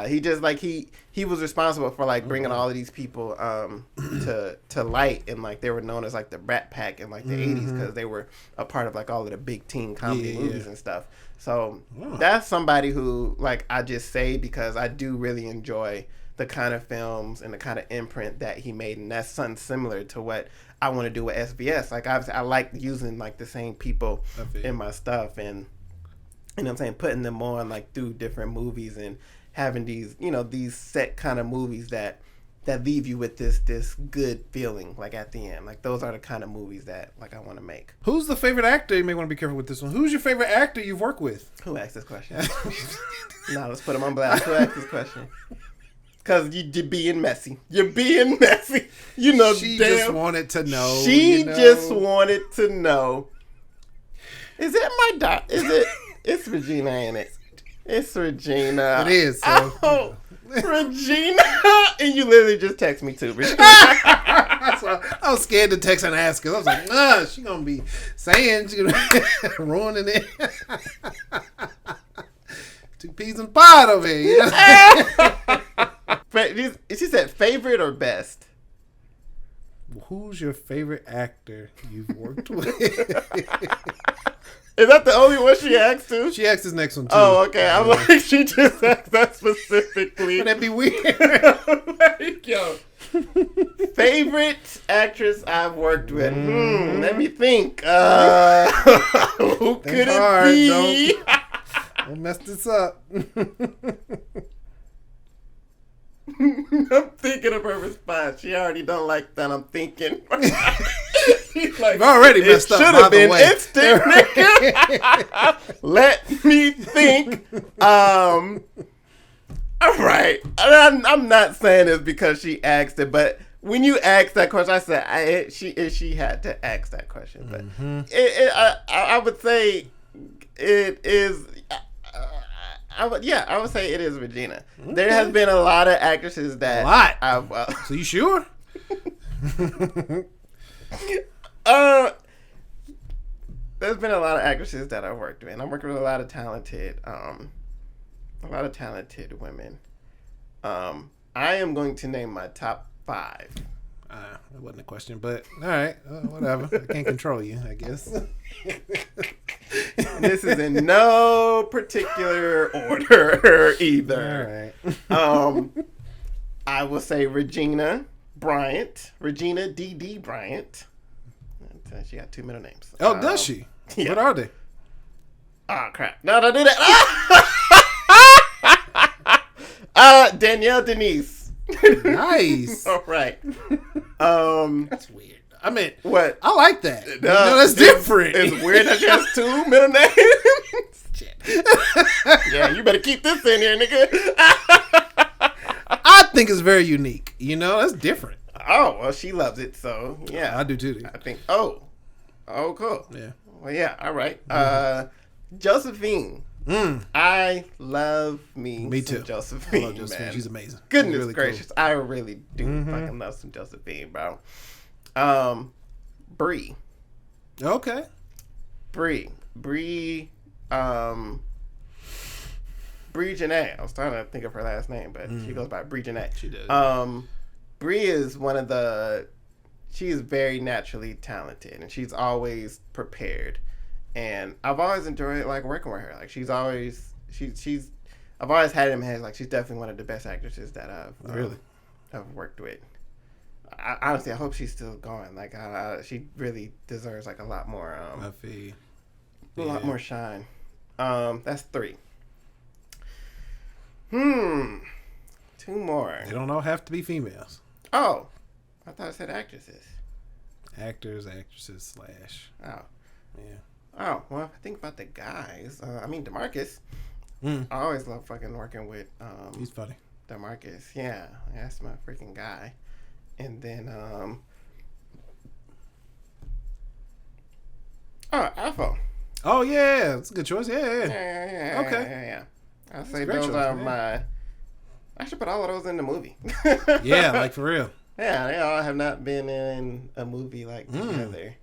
he just like he was responsible for like bringing all of these people to light, and like they were known as like the Brat Pack in like the 80s because they were a part of like all of the big teen comedy movies and stuff. So that's somebody who like I just say because I do really enjoy the kind of films and the kind of imprint that he made, and that's something similar to what I want to do with SBS. Like I like using like the same people in my stuff, and you know what I'm saying, putting them on like through different movies and having these these set kind of movies that leave you with this good feeling like at the end. Like those are the kind of movies that like I want to make. Who's the favorite actor? You may want to be careful with this one. Who's your favorite actor you've worked with? Who asked this question? No, let's put him on blast. Who asked this question? Because you're being messy. You're being messy. She just wanted to know. She just wanted to know. Is it my dot? Is it? It's Regina, ain't it? It's Regina. It is. So. Oh, Regina. And you literally just text me too, Regina. So I was scared to text and ask her. I was like, she going to be saying, she's going to ruining it. 2 peas in a pod over here. She said favorite or best? Who's your favorite actor you've worked with? Is that the only one she asked too? She asked this next one too. Oh, okay. I'm like, she just asked that specifically. Would that be weird? Like, yo. Favorite actress I've worked with. Let me think. Who could it be? Don't mess this up. I'm thinking of her response. She already don't like that I'm thinking. Like, You've already messed up. Should have been instant, nigga. Let me think. All right. I'm not saying this because she asked it, but when you asked that question, I said she had to ask that question. But I would say it is. I would say it is Regina. Okay. There has been a lot of actresses that So you sure? There's been a lot of actresses that I've worked with. I'm working with a lot of talented women. I am going to name my top 5. That wasn't a question, but all right, whatever. I can't control you, I guess. This is in no particular order either. All right. I will say Regina D.D. Bryant. She got 2 middle names. Oh, does she? Yeah. What are they? Oh, crap. No, don't do that. Danielle Denise. Nice. All right. That's weird. I mean, what? I like that. That's different. It's weird that she has 2 middle names. Yeah, you better keep this in here, nigga. I think it's very unique. That's different. Oh, well, she loves it, so yeah. I do too. I think. Oh, cool. Yeah. Well, yeah. All right. Josephine. I love me too. Josephine. I love Josephine. Man. She's amazing. Goodness really gracious, cool. I really do fucking love some Josephine, bro. Bree. Okay. Bree. Janae. I was trying to think of her last name, but she goes by Bree Janae. She does. Bree is she's very naturally talented, and she's always prepared. And I've always enjoyed working with her. Like I've always had it in my head like she's definitely one of the best actresses that I've worked with. Honestly, I hope she's still going. Like she really deserves a lot more. I feel. A lot more shine. That's 3. 2 more. They don't all have to be females. Oh, I thought it said actresses. Actors, actresses / Oh. Yeah. Oh, well, if I think about the guys, DeMarcus. I always love fucking working with. He's funny. DeMarcus, yeah, that's my freaking guy. And then, Alpha. Oh yeah, that's a good choice. Yeah. Okay. Yeah. I'll say those are my. I should put all of those in the movie. Yeah, for real. Yeah, they all have not been in a movie together,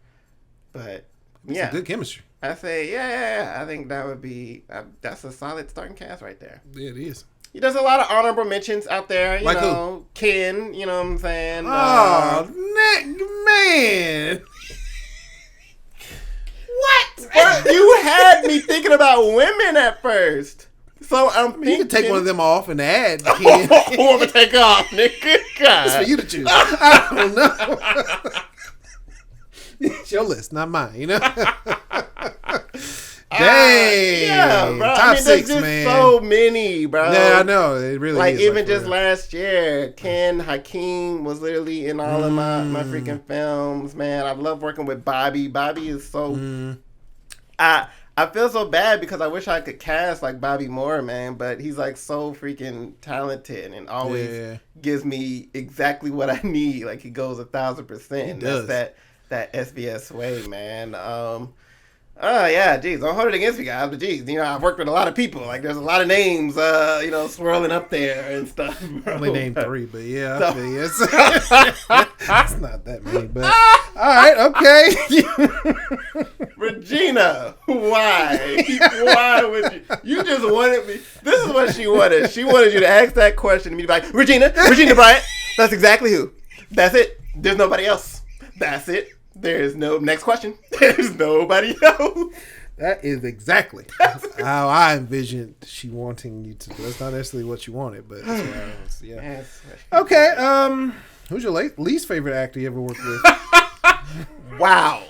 but. It's a good chemistry. I say, yeah. I think that would be that's a solid starting cast right there. Yeah, it is. He does a lot of honorable mentions out there. You know, who? Ken. You know what I'm saying? Oh, man. What? But you had me thinking about women at first. So I'm thinking. You can take one of them off and add Ken. I'm gonna take off, nigga. God. It's for you to choose. I don't know. It's your list, not mine, Dang. Yeah, bro. Top 6, there's man. So many, bro. Yeah, I know. It really is. Even just last year, Ken Hakeem was literally in all of my freaking films, man. I love working with Bobby. Bobby is so... I feel so bad because I wish I could cast Bobby Moore, man, but he's so freaking talented and always gives me exactly what I need. He goes 1,000%. That's that SBS way, man. Yeah, geez, don't hold it against me, guys, but geez, I've worked with a lot of people. There's a lot of names, swirling up there and stuff. Bro. Only named 3, but yeah, so. It's not that many, but all right, okay. Regina, why? Why would you? You just wanted me. This is what she wanted. She wanted you to ask that question and be like, Regina Bryant. That's exactly who. That's it. There's nobody else. That's it. There's no next question. There's nobody else. That is exactly how I envisioned she wanting you to. That's not necessarily what you wanted, but that's what I was. Yeah. Okay. Who's your least favorite actor you ever worked with? Wow.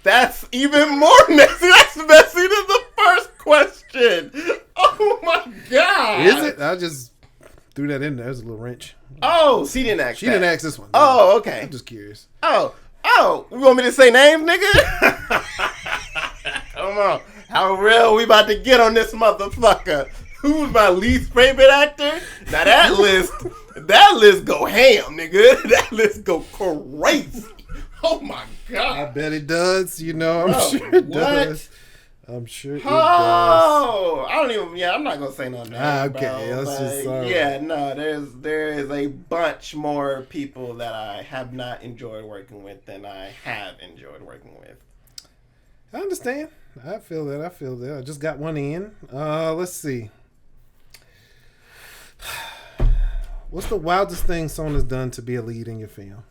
That's even more messy. That's messy than the first question. Oh my god. Is it? I just threw that in there. There's a little wrench. Oh, she didn't ask. She didn't ask this one. Oh, okay. I'm just curious. Oh, Oh, you want me to say names, nigga? Come on. How real we about to get on this motherfucker? Who's my least favorite actor? Now that list go ham, nigga. That list go crazy. Oh my god. I bet it does. I'm sure it does. I'm sure it does. Oh, I don't even. Yeah, I'm not gonna say no names. Okay, bro, let's just. Yeah, no. There is a bunch more people that I have not enjoyed working with than I have enjoyed working with. I understand. I feel that. I just got one in. Let's see. What's the wildest thing someone has done to be a lead in your film?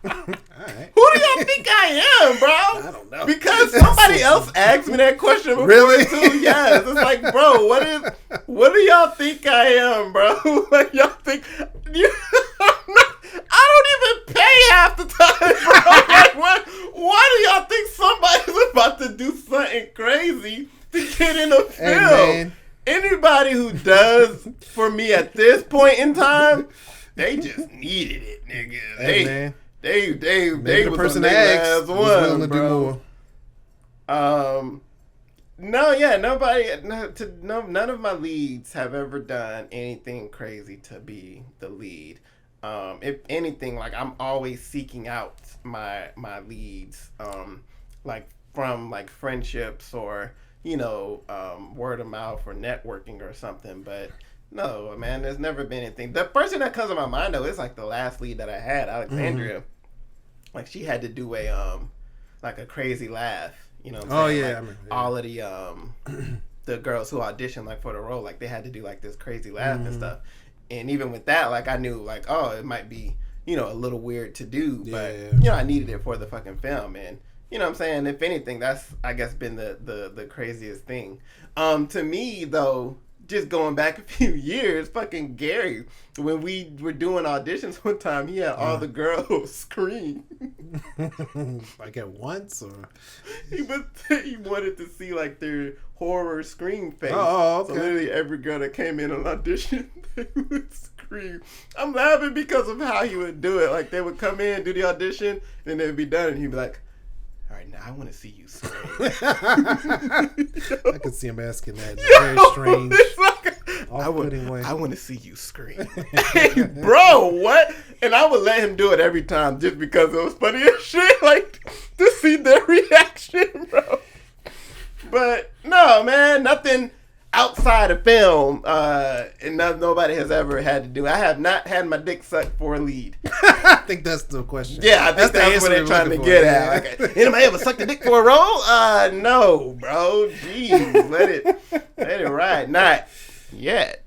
Alright. Who do y'all think I am, bro? I don't know. Because somebody else asked me that question before really? too. Yes, it's like, bro, what do y'all think I am, bro? Like y'all think I don't even pay half the time, bro. Like, why do y'all think somebody's about to do something crazy to get in a film? Hey, anybody who does for me at this point in time, they just needed it, nigga. Hey, They maybe the was person the that asked last was willing to bro. do more. No, yeah, none of my leads have ever done anything crazy to be the lead. If anything, like I'm always seeking out my leads, like from like friendships or word of mouth or networking or something. But no, man, there's never been anything. The person that comes to my mind though is like the last lead that I had, Alexandria. Mm-hmm. Like she had to do a like a crazy laugh. You know what I'm saying? Yeah, like, I mean, yeah. All of the the girls who auditioned like for the role, like they had to do like this crazy laugh and stuff. And even with that, like I knew like, oh, it might be, a little weird to do, but I needed it for the fucking film. And you know what I'm saying? If anything, that's I guess been the craziest thing. To me though, just going back a few years, fucking Gary, when we were doing auditions one time, he had all the girls scream. Like at once, or he wanted to see like their horror scream face. Oh, okay. So literally every girl that came in on audition, they would scream. I'm laughing because of how he would do it. Like they would come in, do the audition, and then they'd be done, and he'd be like, "All right, now I want to see you scream." I could see him asking that in a very strange, off-putting way. I want to see you scream. Hey, bro, what? And I would let him do it every time just because it was funny as shit, like, to see their reaction, bro. But, no, man, nothing outside of film, and nobody has ever had to do. I have not had my dick sucked for a lead. I think that's the question. Yeah, I think that's what they're trying to get at. Like, anybody ever sucked a dick for a role? No, bro. Jeez, let it ride. Not yet.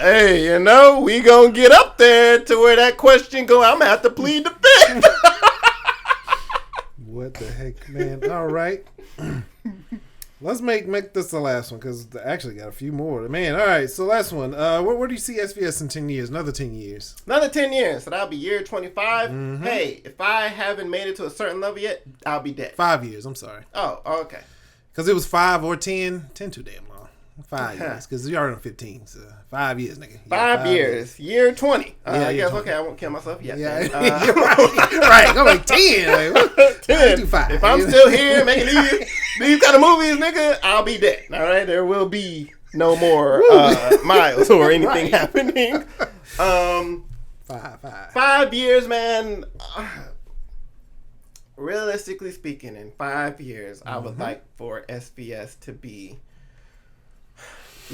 Hey, we gonna get up there to where that question go. I'm gonna have to plead the fifth. What the heck, man? All right. Let's make this the last one because I actually got a few more. Man, all right. So last one. Where do you see SVS in 10 years? Another 10 years. Another 10 years. So that'll be year 25. Mm-hmm. Hey, if I haven't made it to a certain level yet, I'll be dead. 5 years. I'm sorry. Oh, okay. Because it was 5 or 10. 10 too damn long. 5 years. Because you're already on 15. So 5 years, nigga. 5 years. Year 20. I guess, 20. okay, I won't kill myself yet. Yeah. You're right. I'm like 10. Like, 10. Do 5. If I'm still here making these kind of movies, nigga, I'll be dead. All right? There will be no more miles or anything happening. 5 years, man. Realistically speaking, in 5 years, I would like for SVS to be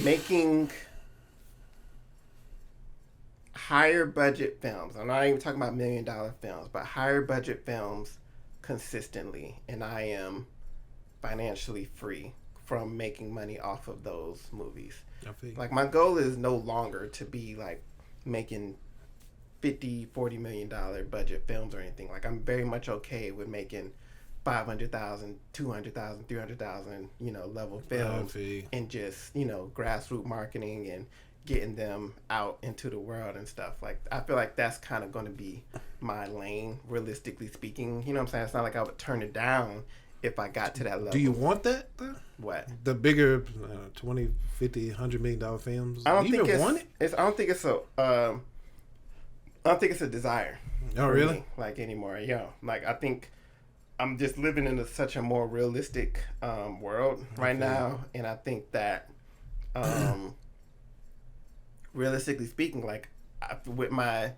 making higher budget films. I'm not even talking about $1 million films, but higher budget films consistently. And I am financially free from making money off of those movies. Like my goal is no longer to be like making $50-40 million budget films or anything. Like I'm very much okay with making $500,000, $200,000, $300,000, level films, and just grassroots marketing and getting them out into the world and stuff. Like I feel like that's kind of going to be my lane, realistically speaking. You know what I'm saying? It's not like I would turn it down if I got to that level. Do you want that? What? The bigger 20, 50, $100 million films? I don't Do you think even want it? I don't think it's a. I don't think it's a desire. Oh, really? Me, like anymore, like I think I'm just living in such a more realistic world right now, and I think that, realistically speaking, like with my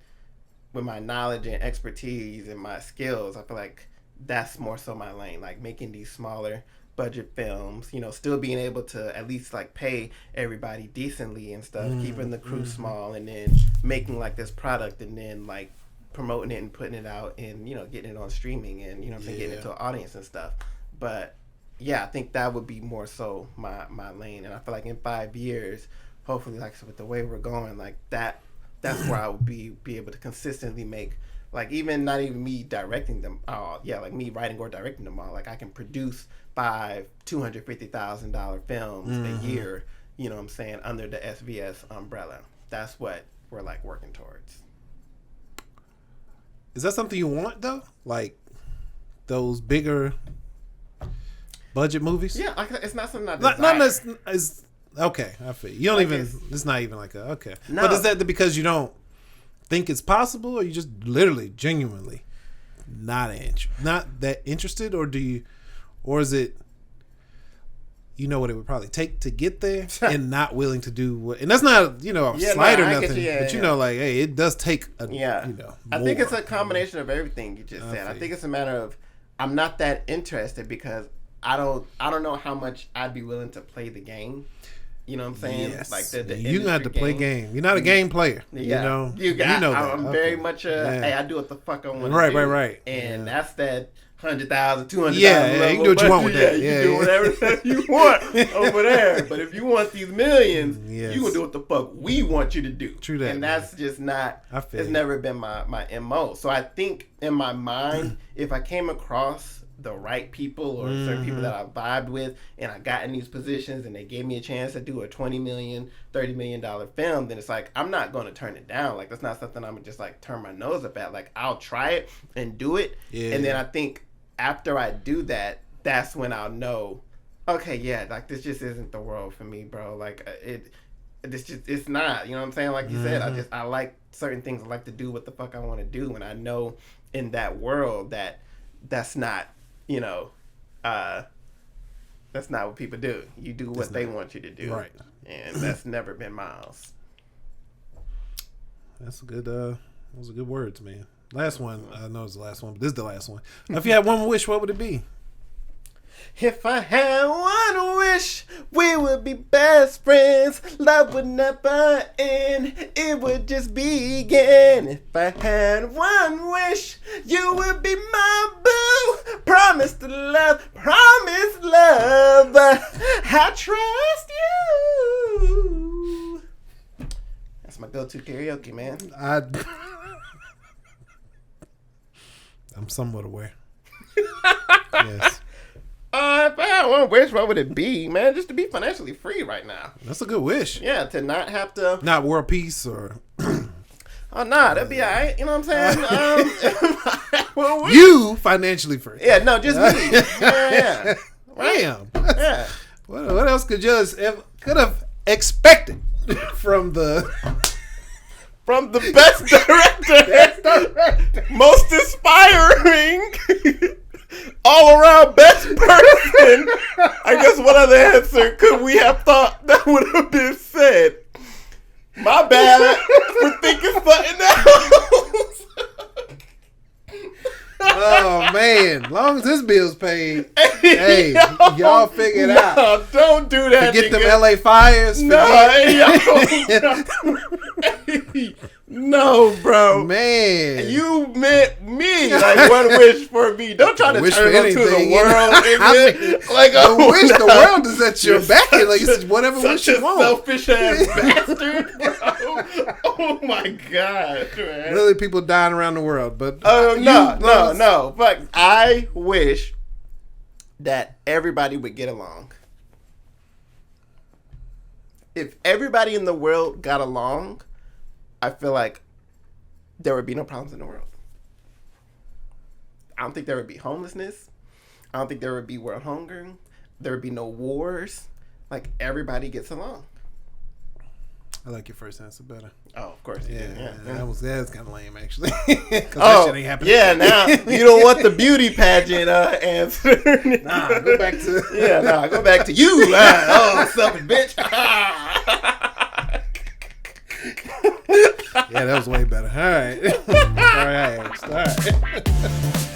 knowledge and expertise and my skills, I feel like that's more so my lane. Like making these smaller budget films, still being able to at least like pay everybody decently and stuff, keeping the crew small, and then making like this product, and then like promoting it and putting it out, and getting it on streaming, and getting it to an audience and stuff. But yeah, I think that would be more so my lane, and I feel like in 5 years, hopefully, like with the way we're going, like that's where I would be able to consistently make, like, even not even me directing them, like me writing or directing them all, like I can produce 5 $250,000 films a year, you know what I'm saying, under the SVS umbrella. That's what we're like working towards. Is that something you want though? Like those bigger budget movies? Yeah, like, it's not something I desire. It's okay. I feel you don't like even. It's not even like a okay. No. But is that because you don't think it's possible, or you just literally, genuinely not that interested, or do you, or is it? What it would probably take to get there, and not willing to do what, and that's not, a slight or nothing, but like, hey, it does take a, more. I think it's a combination of everything you just said. I think it's a matter of, I'm not that interested because I don't know how much I'd be willing to play the game. You know what I'm saying? Yes. Like the you got to play game. You're not a game player. Yeah. I'm very much hey, I do what the fuck I want to do. Right. And that's that 100,000, 200,000. Yeah, you can do what you want with that. You do whatever you want over there. But if you want these millions, you gonna do what the fuck we want you to do. True that. And that's just not. It's never been my MO. So I think in my mind, if I came across the right people or certain people that I vibed with, and I got in these positions and they gave me a chance to do a $20 million, $30 million film, then it's like, I'm not going to turn it down. Like, that's not something I'm going to just like turn my nose up at. Like, I'll try it and do it. Yeah. And then I think after I do that, that's when I'll know, okay, yeah, like this just isn't the world for me, bro. Like it's not, you know what I'm saying? Like you said, I like certain things. I like to do what the fuck I want to do. And I know in that world that's not, that's not what people do. You do what they want you to do. Right. And that's never been Miles. That's a good, those are good words, man. Last one, I know it's the last one, but this is the last one. If you had one wish, what would it be? If I had one wish, we would be best friends. Love would never end, it would just begin. If I had one wish, you would be my boo. Promise to love, promise love. I trust you. That's my go-to karaoke, man. I'm somewhat aware. Yes. If I had one wish, what would it be, man? Just to be financially free right now. That's a good wish. Yeah, to not have to. Not world peace or. Oh, nah, that'd be all right. You know what I'm saying? You financially free. Yeah, no, just me. Yeah. Right? Damn. Yeah. What else could have expected from the. From the best director, most inspiring, all around best person. I guess what other answer could we have thought that would have been said? My bad for thinking something else. Oh man, long as his bill's paid, hey, y'all figure it out. Don't do that. Forget them LA fires. No, bro. Man. You meant me. Like, one wish for me. Don't try to turn it to the world. The world is at your back. Like, it's whatever wish you want. Selfish ass bastard, bro. Oh my God, man. Really, people dying around the world. But no. But I wish that everybody would get along. If everybody in the world got along, I feel like there would be no problems in the world. I don't think there would be homelessness. I don't think there would be world hunger. There would be no wars. Like, everybody gets along. I like your first answer better. Oh, of course. Yeah. That was kind of lame, actually. That shit ain't happening. Yeah, now you don't want the beauty pageant answer. Nah, go back to... go back to you. Oh, something, bitch. Yeah, that was way better. All right. All right.